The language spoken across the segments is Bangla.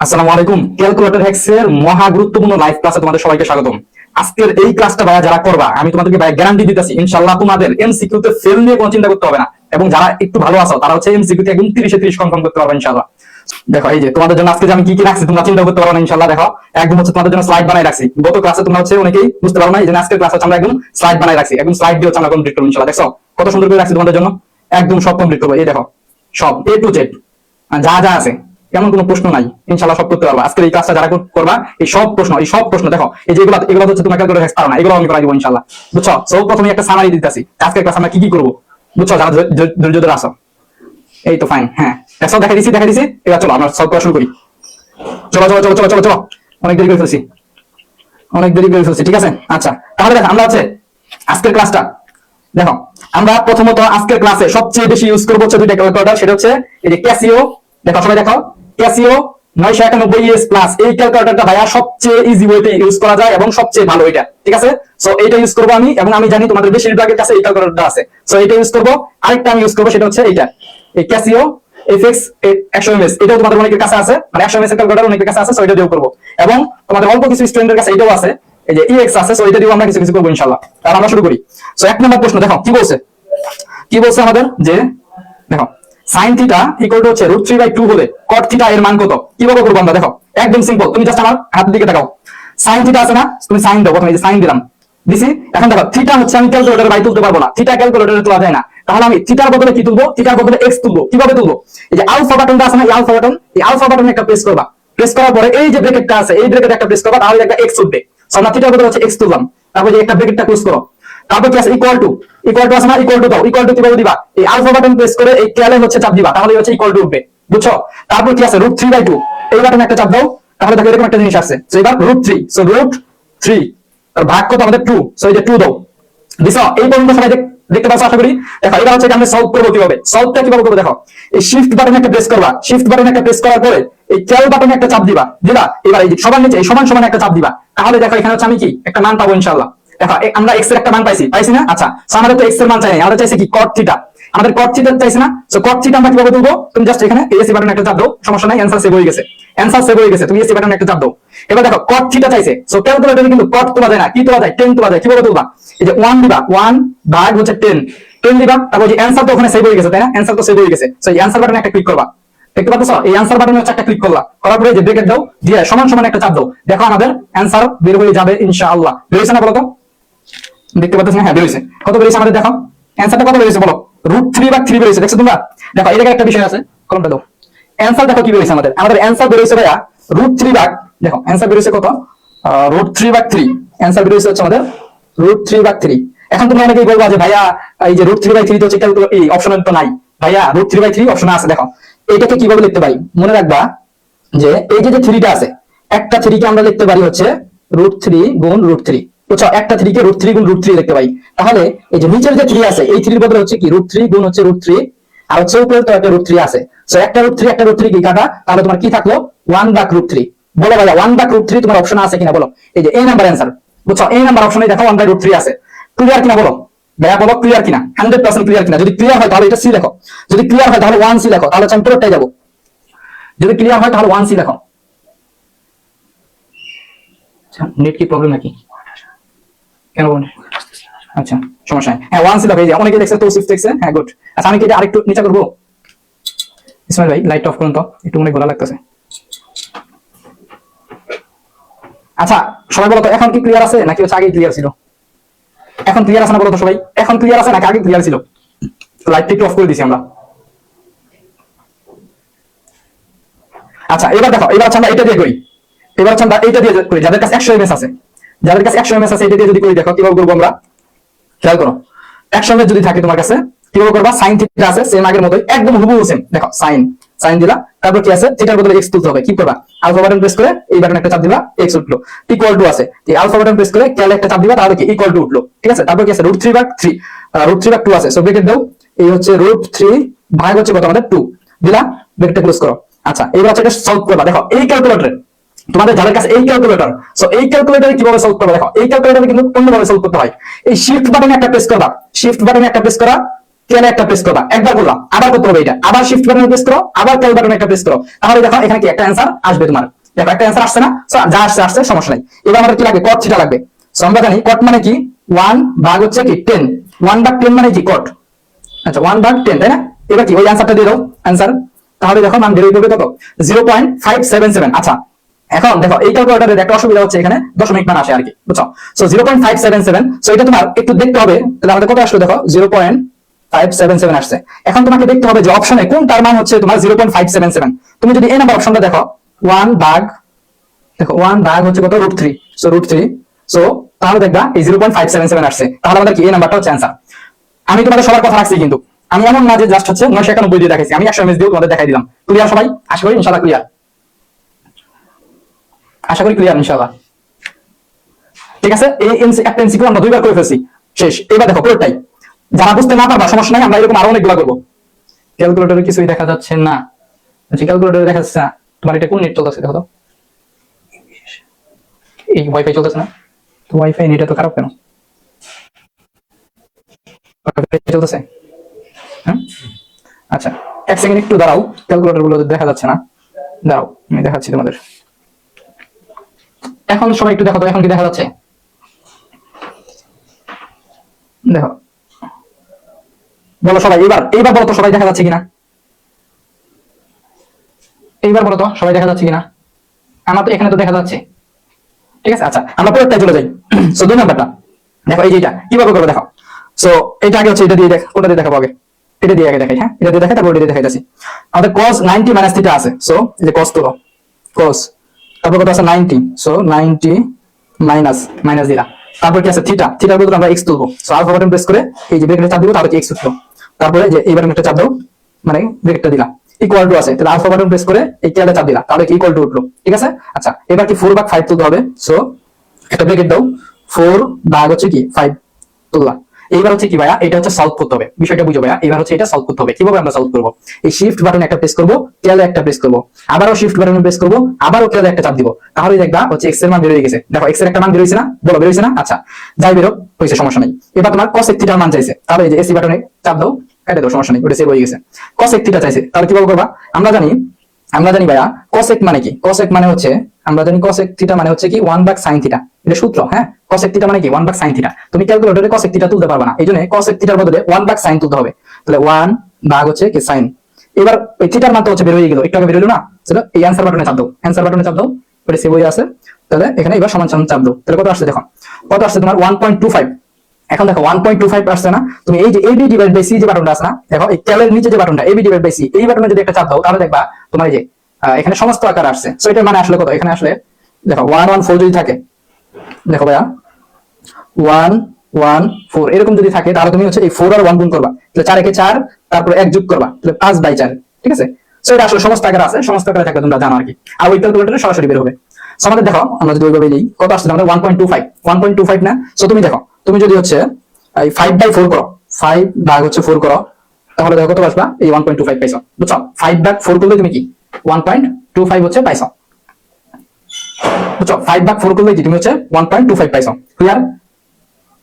আসসালামু আলাইকুম। ক্যালকুলেটর হ্যাক্সের মহা গুরুত্বপূর্ণ লাইভ ক্লাসে তোমাদের সবাইকে স্বাগতম। আজকের এই ক্লাসটা ভাইয়া যারা করবা, আমি তোমাদেরকে ভাই গ্যারান্টি দিতেছি ইনশাআল্লাহ তোমাদের এমসিকিউ তে ফেল নিয়ে কোনো চিন্তা করতে হবে না। এবং যারা একটু ভালো আছো তারা হচ্ছে এমসিকিউ তে একদম 30 এ 30 কনফার্ম করতে পারবে ইনশাআল্লাহ। দেখো এই যে তোমাদের জন্য আজকে আমি কি কি রাখছি তোমরা চিন্তা করতে পারো না ইনশাআল্লাহ। দেখো একদম হচ্ছে তোমাদের জন্য স্লাইড বানাই রাখছি। গত ক্লাসে তোমরা হচ্ছে অনেকেই বুঝতে পারো না, এই যে আজকের ক্লাসে আমরা একদম স্লাইড বানাই রাখছি, একদম স্লাইড দিয়ে হচ্ছে আমরা কমপ্লিট করব ইনশাআল্লাহ। দেখো কত সুন্দর করে রাখছি তোমাদের জন্য, একদম সব কমপ্লিট করব। এই দেখো সব এ টু জেড যা যা আছে, এমন কোনো প্রশ্ন নাই, ইনশাআল্লাহ সব করতে পারবা। আজকের এই কাজটা যারা করবা এই সব প্রশ্ন দেখো, এই যেগুলো এগুলো হচ্ছে তোমার ক্যালকুলেটর হ্যাক্স পারো না, এগুলো আমি করাই দেবো ইনশাআল্লাহ। বুঝছো? সো প্রথমে একটা সামারি দিতেছি আজকের ক্লাস আমরা কি কি করবো, বুঝছো? যারা ধৈর্য ধরে আসো। এই তো ফাইন, হ্যাঁ দেখো দেখা দিছি। এবার চলো আমরা সলভ করা শুরু করি। চলো চলো চলো চলো চলো চলো, অনেক দেরি করে ফেলছি, ঠিক আছে। আচ্ছা তাহলে দেখো আমরা হচ্ছে আজকের ক্লাসটা দেখো, আমরা প্রথমত আজকের ক্লাসে সবচেয়ে বেশি ইউজ করবো হচ্ছে দুইটা ক্যালকুলেটর, সেটা হচ্ছে এই যে ক্যাসিও। দেখো সবাই দেখো, ক্যাসিও 991 প্লাস এই ক্যালকুলেটরটা ভাইয়া সবচেয়ে ইজি ওয়েতে ইউজ করা যায় এবং সবচেয়ে ভালো এটা, ঠিক আছে। সো এইটা ইউজ করবো আমি, এবং আমি জানি তোমাদের বেশিরভাগের কাছে এই ক্যালকুলেটরটা আছে। সো এটা ইউজ করবো। আরেকটা আমি ইউজ করবো, সেটা হচ্ছে এইটা, এই ক্যাসিও এফএক্স 100 এটাও তোমাদের অনেকের কাছে আছে, মানে 100 এর ক্যালকুলেটর অনেকের কাছে আছে। সো এটা দিয়েও করবো, এবং তোমাদের অল্প কিছু স্টুডেন্টের কাছে এটাও আছে, এই যে ইএক্স আছে। সো এটা দিয়েও আমরা কিছু কিছু করবো ইনশাআল্লাহ। তাহলে আমরা শুরু করি। সো এক নম্বর প্রশ্ন দেখো কি বলছে আমাদের, যে দেখো sin থিটা ইকুয়াল টু হচ্ছে √3/2 হলে cot থিটা এর মান কত, কিভাবে করব আমরা? দেখো একদম সিম্পল, তুমি জাস্ট আমার হাতের দিকে তাকাও। sin থিটা আছে না, তুমি sin দাও। প্রথমে এই যে sin দিলাম, দিছি। এখন দেখো থিটা হচ্ছে আমি ক্যালকুলেটরে বাই তুলতে পারবো না, থিটা ক্যালকুলেটরে তোলা যায় না। তাহলে আমি থিটার বদলে কি তুলবো? থিটার বদলে x তুলবো। কিভাবে তুলবো? এই যে আলফা বাটনটা আছে না, এই আলফা বাটন একটা প্রেস করবা। প্রেস করার পরে এই যে ব্র্যাকেটটা আছে, এই ব্র্যাকেটে একটা প্রেস করবা, তাহলে একটা x উঠবে। সো আমরা থিটার বদলে হচ্ছে x তুললাম। তারপর যে একটা ব্র্যাকেটটা ক্লোজ করো, তারপর কি আছে ইকুয়াল টু আছে না, ইকুয়াল টু দাও। ইকুয়াল টু কিভাবে দিবা? এই আলফা বাটন প্রেস করে এই ক্যালে হচ্ছে চাপ দিবা, তাহলে হচ্ছে ইকুয়াল টু উঠবে, বুঝছো? তারপর কি আছে √3/2, এই বাটনে একটা চাপ দাও, তাহলে দেখো এরকম একটা জিনিস আসছে। সো এবার √3, সো √3 তার ভাগ কত আমাদের 2, সো এই যে 2 দাও, দিছো। এই পর্যন্ত সবাই দেখতে পাচ্ছ আশা করি। দেখো এবার হচ্ছে আমরা সলভ করব কিভাবে। সলভটা কিভাবে করব দেখো, এই শিফট বাটনে একটা প্রেস করবা, শিফট বাটনে একটা প্রেস করার পরে এই ক্যাল বাটনে একটা চাপ দিবা, এবার এই যে সমান নিচে এই সমান সমান একটা চাপ দিবা, তাহলে দেখো এখানে হচ্ছে আমি কি একটা মান পাবো ইনশাআল্লাহ। দেখো আমরা x এর একটা মান পাইছি না? আচ্ছা আমাদের তো x এর মান চাই না, আমাদের চাইছে কি cot থিটা। আমাদের cot থিটা চাইছে না? সো cot থিটা আমরা কিভাবে তুলবো? তুমি জাস্ট এখানে এসি বাটনে একটা চাপ দাও, সমস্যা নাই, অ্যানসার সেভ হয়ে গেছে। তুমি এসি বাটনে একটা চাপ দাও। এবার দেখো cot থিটা চাইছে, সো ক্যালকুলেটরে কিন্তু cot তোলা যায় না, কি তোলা যায়? 10 তোলা যায়। কিভাবে তুলবা? এই যে 1 দিবা, 1 ভাগ হচ্ছে 10 দিবা, তারপর যে অ্যানসার তো ওখানে সেভ হয়ে গেছে, তাই না? অ্যানসার তো সেভ হয়ে গেছে। সো এই অ্যানসার বাটনে একটা ক্লিক করবা, দেখতে পাচ্ছ? এই অ্যানসার বাটনে হচ্ছে একটা ক্লিক করলা, করার পরে যে ব্র্যাকেট দাও, দিয়ে সমান সমান একটা চাপ দাও, দেখো আমাদের অ্যানসার বের হয়ে যাবে ইনশাআল্লাহ। বের হইছে না বলো তো? দেখতে পাচ্ছ না? হ্যাঁ বের হইছে। কত বের হইছে আমাদের? দেখো অ্যানসারটা কত বের হইছে বলো? √3/3 বের হইছে, দেখছো তোমরা? দেখো এই জায়গায় একটা বিষয় আছে, কলমটা দাও। অ্যানসার দেখো কি বের হইছে আমাদের অ্যানসার বের হইছে ভাইয়া √3 ভাগ, দেখো অ্যানসার বের হইছে কত? √3/3 অ্যানসার বের হইছে হচ্ছে আমাদের √3/3। এখন তুমি অনেকেই বলবা যে ভাইয়া এই যে √3/3 তো হচ্ছে এই অপশনে তো নাই। ভাইয়া √3/3 অপশনে আছে। দেখো এটাকে কিভাবে লিখতে পারি? মনে রাখবা যে এই যে 3টা আছে, একটা 3 কে আমরা লিখতে পারি হচ্ছে √3 গুণ √3, বুঝছো? একটা 3 কে √3 গুণ √3 লিখতে পারি। তাহলে এই যে নিচের যে 3 আছে, এই 3 এর বদলে হচ্ছে কি √3 গুণ হচ্ছে √3, আর হচ্ছে উপরে তো একটা √3 আছে। সো একটা √3 কি কাটা, তাহলে তোমার কি থাকলো? 1/√3। বলো ভাইয়া 1/√3 তোমার অপশন আছে কিনা বলো? এই যে এই নাম্বার অ্যানসার, বুঝছো? এই নাম্বার অপশনে দেখো 1/√3 আছে। ক্লিয়ার কিনা বলো ভাইয়া? বলো ক্লিয়ার কিনা, 100% ক্লিয়ার কিনা? যদি ক্লিয়ার হয় তাহলে এটা সি লেখো, যদি ক্লিয়ার হয় তাহলে 1C লেখো, তাহলে আমি পুরোটাই যাবো। যদি ক্লিয়ার হয় তাহলে 1C লেখো। নেট কি প্রবলেম নাকি? কেন বলেন? আচ্ছা সমস্যা নেই, হ্যাঁ 1C লেখো। এই যে অনেকে দেখছে তো শিফট দেখছে, হ্যাঁ গুড। আচ্ছা আমি কি এটা আরেকটু নিচে করবো? ইসমাইল ভাই লাইট অফ করুন তো, একটু মনে ঘোলা লাগতেছে। আচ্ছা সবাই বলো তো, এখন কি ক্লিয়ার আছে নাকি হচ্ছে আগে ক্লিয়ার ছিল? এখন ক্লিয়ার আছে না বলো তো সবাই? এখন ক্লিয়ার আছে নাকি আগে ক্লিয়ার ছিল? লাইটটা একটু অফ করে দিছি আমরা। আচ্ছা এবার দেখো, এবার আমরা এটা দিয়ে করি, যাদের কাছে 100 mAh আছে, এটা দিয়ে যদি করি, দেখো কিভাবে করবো আমরা, খেয়াল করো। 100 mAh যদি থাকে তোমার কাছে, কিভাবে করবা? sin থিটা আছে সেম আগের মতোই, একদম হুবহু সেম। দেখো sin দিলা, তারপর কি আছে? থিটার বদলে x তুলতে হবে। কি করবা? আলফা বাটন প্রেস করে এই বাটনে একটা চাপ দিবা, x উঠলো। ইকুয়াল টু আছে, এই আলফা বাটন প্রেস করে ক্যালে একটা চাপ দিবা, তাহলে কি ইকুয়াল টু উঠলো, ঠিক আছে। তারপর কি আছে? √3/2 আছে। সো ব্র্যাকেট দাও, এই হচ্ছে √3 ভাগ হচ্ছে কত আমাদের 2 দিলা, ব্র্যাকেটটা ক্লোজ করো। আচ্ছা এবার হচ্ছে এটা সলভ করবা। দেখো এই ক্যালকুলেটরে তোমাদের যাদের কাছে এই ক্যালকুলেটর, সো এই ক্যালকুলেটরে কিভাবে সলভ করবে? দেখো এই ক্যালকুলেটরে কিন্তু অন্যভাবে সলভ করতে হয়। এই শিফট বাটনে একটা প্রেস করবা, ক্যালে একটা প্রেস করবা, একবার করলাম, আবার করতে হবে এটা, আবার শিফট বাটন প্রেস করো, আবার ক্যাল বাটন একটা প্রেস করো, তাহলে দেখো এখানে কি একটা অ্যান্সার আসবে তোমার। দেখো একটা অ্যান্সার আসছে না, যা আসছে আসছে, সমস্যা নাই। এবার আমাদের কি লাগবে, কট থিটা লাগবে। সো আমরা জানি কট মানে কি 1 ভাগ হচ্ছে কি 10, 1 ভাগ 10 মানে কি কট। আচ্ছা 1 ভাগ 10, তাই না? এবার কি ওই অ্যান্সারটা দিয়ে দাও, অ্যান্সার। তাহলে দেখো মান বের হবে কত, 0.577। আচ্ছা এখন দেখো এই ক্যালকুলেটরের একটা অসুবিধা হচ্ছে, এখানে দশমিক মান আসে আর কি, বুঝছো? সো 0.577, সো এটা তোমার একটু দেখতে হবে, তাহলে আমাদের কত আসলো দেখো 0.577 আসছে। এখন তোমাকে দেখতে হবে যে অপশনে কোনটার মান হচ্ছে তোমার 0.577। তুমি যদি এই নাম্বার অপশনটা দেখো 1 ভাগ, দেখো 1 ভাগ হচ্ছে কত, √3, সো √3, সো তাহলে দেখবা এই 0.577 আসছে, তাহলে আমাদের কি এই নাম্বারটা হচ্ছে অ্যান্সার। আমি তোমাদের সবার কথা রাখছি কিন্তু, আমি এমন না যে জাস্ট হচ্ছে 991 দিয়ে দেখাইছি, আমি 100 এমএস দিয়েও তোমাদের দেখাই দিলাম। ক্লিয়ার সবাই? আশা করি ইনশাআল্লাহ ক্লিয়ার, আশা করি ক্লিয়ার ইনশাআল্লাহ। ঠিক আছে, এই একটা এমসিকিউ আমরা 2বার করে ফেলছি, শেষ। এবার দেখো পুরোটাই, যারা বুঝতে না পারবা সমস্যা নাই, আমরা এরকম আরো অনেকগুলো করব। ক্যালকুলেটরে কিছুই দেখা যাচ্ছে না, আচ্ছা ক্যালকুলেটরে দেখা যাচ্ছে না, তোমার এটা কোন নেট চলতেছে দেখো তো, এই ওয়াইফাই চলতেছে না তো, ওয়াইফাই নেট এত খারাপ কেন, চলতেছে? হ্যাঁ আচ্ছা, এক সেকেন্ড একটু দাঁড়াও, ক্যালকুলেটর গুলো দেখা যাচ্ছে না, দাঁড়াও আমি দেখাচ্ছি তোমাদের। এখন সবাই একটু দেখো তো, এখন কি দেখা যাচ্ছে? দেখো বলো সবাই, এইবার বলো তো সবাই দেখা যাচ্ছে কিনা, এইবার বলো তো সবাই দেখা যাচ্ছে কিনা? আমার তো এখানে তো দেখা যাচ্ছে। ঠিক আছে, আচ্ছা আমরা পরেরটায় চলে যাই। সো 2 নাম্বারটা দেখো, এই যে এটা কিভাবে করবে দেখো। সো এটা আগে হচ্ছে এটা দিয়ে দেখ, কোনটা দিয়ে দেখাবো আগে, এটা দিয়ে আগে দেখাই। হ্যাঁ এটা দিয়ে দেখাই, তারপর এটা দিয়ে দেখাইতেছি। আমাদের cos 90 মাইনাস থিটা আছে, সো এই যে cos তুলো, cos, তারপর কত আছে 90, সো 90 মাইনাস দিলা, তারপর কি আছে থিটা, থিটার বদলে আমরা x তুলবো, সো আলফা বাটন প্রেস করে এই যে ব্র্যাকেটে চাপ দিব, তাহলে x উঠলো, তারপরে যে এই বাটনটা চাপ দাও, মানে ব্র্যাকেটটা দিলা, ইকুয়াল টু আছে, তাহলে আলফা বাটন প্রেস করে এই ক্যালে চাপ দিলা, তাহলে কি ইকুয়াল টু উঠলো। ঠিক আছে, আচ্ছা এবার কি 4 ভাগ 5 তুলতে হবে, সো একটা ব্র্যাকেট দাও, 4 ভাগ হচ্ছে কি 5 তুললা। এইবার হচ্ছে কি ভাইয়া, এটা হচ্ছে সলভ করতে হবে, বিষয়টা বুঝো ভাইয়া। এবার হচ্ছে এটা সলভ করতে হবে, কিভাবে আমরা সলভ করব, এই শিফট বাটন একটা প্রেস করব, ক্যালে একটা প্রেস করব, আবারও শিফট বাটন প্রেস করব, আবারও ক্যালে একটা চাপ দিব, তাহলে দেখবা হচ্ছে x এর মান বের হয়ে গেছে। দেখো x এর একটা মান বের হইছে না, বলো বের হইছে না? আচ্ছা যাই বেরো হইছে, সমস্যা নাই। এবার তোমার cos থিটার মান চাইছে, তাহলে এই যে এসি বাটনে চাপ দাও, কেটে দাও, সমস্যা নেই, ওটা সেভ হয়ে গেছে। cos থিটা চাইছে, তাহলে কিভাবে করবা? আমরা জানি ভাইয়া cosec মানে কি, cosec মানে হচ্ছে, আমরা জানি cosec থিটা মানে হচ্ছে কি 1 ভাগ sin থিটা, এটা সূত্র। হ্যাঁ cosec থিটা মানে কি 1 ভাগ sin থিটা, তুমি ক্যালকুলেটরে cosec থিটা তুলতে পারবে না, এইজন্য cosec থিটার বদলে 1 ভাগ sin তুলতে হবে, তাহলে 1 ভাগ হচ্ছে কি sin। এবার এই থিটার মান তো হচ্ছে বের হয়ে গেল, একটু আগে বের হলো না, সেটা এই অ্যানসার বাটনে চাপ দাও, অ্যানসার বাটনে চাপ দাও, এটা সেভ হয়ে আছে। তাহলে এখানে এবার সমান সমান চাপ দাও, তাহলে কত আসছে দেখো, কত আসছে তোমার 1.25। এখন দেখো 1.25 আসছে না, তুমি এই যে AB ডিভাইড বাই C যে বাটনটা আছে না, দেখো এই ক্যালের নিচে যে বাটনটা AB ডিভাইড বাই C, এই বাটনে যদি একটা চাপ দাও, তাহলে দেখবা তোমার এই যে এখানে সমস্ত আকার আসছে। সো এটার মানে আসলে কত, এখানে আসলে দেখো 114 যদি থাকে, দেখো ভাইয়া 114 এরকম যদি থাকে, তাহলে তুমি হচ্ছে এই 4 আর 1 গুণ করবা, তাহলে 4 একে 4, তারপর 1 যোগ করবা, তাহলে 5/4। ঠিক আছে, সো এটা আসলে সমস্ত আকার আছে, সমস্ত আকারে থাকলে তোমরা জানো আর কি, আর ওই ক্যালকুলেটরে সরাসরি বের হবে। সো আমাদের দেখো, আমরা যদি ওইভাবে নেই, কত আসছে আমাদের 1.25 না। সো তুমি দেখো, তুমি যদি হচ্ছে এই 5/4 করো, 5 ভাগ হচ্ছে 4 করো, তাহলে দেখো কত আসবা, এই 1.25 পাইছো, বুঝছো? 5 ভাগ 4 করলে তুমি কি 1.25 হচ্ছে পাইছো, বুঝছো? 5 ভাগ 4 করলে তুমি হচ্ছে 1.25 পাইছো, ক্লিয়ার?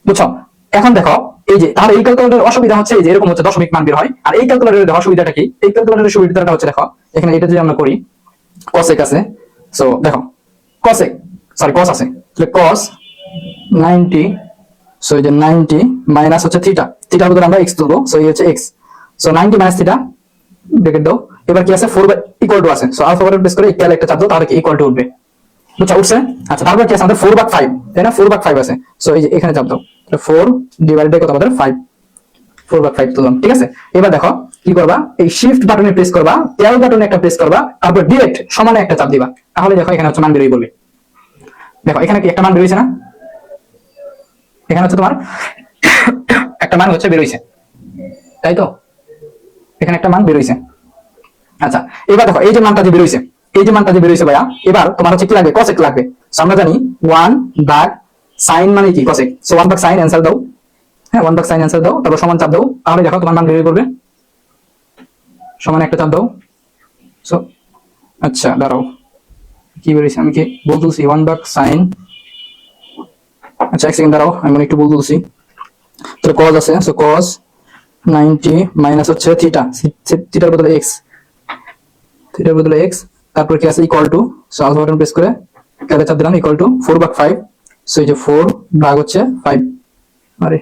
বুঝছো? এখন দেখো এই যে, তাহলে এই ক্যালকুলেটরের অসুবিধা হচ্ছে এই যে এরকম হচ্ছে দশমিক মান বের হয়, আর এই ক্যালকুলেটরের দেখো সুবিধাটা কি, এই ক্যালকুলেটরের সুবিধাটা হচ্ছে দেখো এখানে এটা যদি আমরা করি, cosec আছে, সো দেখো cosec, সরি cos আছে, তাহলে cos 90, সো এই যে 90 মাইনাস হচ্ছে থিটা, থিটার বদলে আমরা x তুলবো, সো এই হচ্ছে x, so 90 minus theta bracket দাও। এবার কি আছে 4 ইকুয়াল টু আছে, সো আলফা বাটন প্রেস করে ইকুয়াল একটা চাপ দাও, তাহলে কি ইকুয়াল টু উঠবে, বুঝছো? উঠছে। আচ্ছা তারপর কি আছে আমাদের 4 ভাগ 5, তাই না? 4 ভাগ 5 আছে, সো এই যে এখানে চাপ দাও, তাহলে 4 ডিভাইডেড বাই কত আমাদের 5, 4 ভাগ 5 তুললাম। ঠিক আছে, এবার দেখো কি করবা, এই শিফট বাটনে প্রেস করবা, ক্যাল বাটনে একটা প্রেস করবা, তারপর ডিরেক্ট সমানে একটা চাপ দিবা, তাহলে দেখো এখানে হচ্ছে মান বের হয়ে পড়বে। দেখো এখানে কি একটা মান বের হইছে না, এখানে হচ্ছে তোমার একটা মান হচ্ছে বের হইছে, তাই তো? এখানে একটা মান বের হইছে। আচ্ছা এবার দেখো এই যে মানটা যে বের হইছে, এই যে মানটা যে বের হইছে ভাইয়া, এবার তোমার হচ্ছে কি লাগবে, cosec লাগবে। সো আমরা জানি 1 ভাগ sin মানে কি cosec, সো 1 ভাগ sin অ্যানসার দাও। হ্যাঁ 1 ভাগ sin অ্যানসার দাও, তারপর সমান চাপ দাও, তাহলে দেখো তোমার মান বের হয়ে পড়বে, সমান একটা চাপ দাও। সো আচ্ছা দাঁড়াও, কি বের হইছে আমি কি বল তুলছি, 1 ভাগ sin, আচ্ছা এক সেকেন্ড দাঁড়াও, আমি একটু বল তুলছি। তাহলে cos আছে, সো cos 90 মাইনাস হচ্ছে থিটা, থিটার বদলে এক্স, থিটার বদলে এক্স, তারপর কি আছে equal to, so alpha button press করে ক্যালে চাপ দিলাম, ইকুয়াল টু 4/5, সো এই যে 4 ভাগ হচ্ছে 5, আরে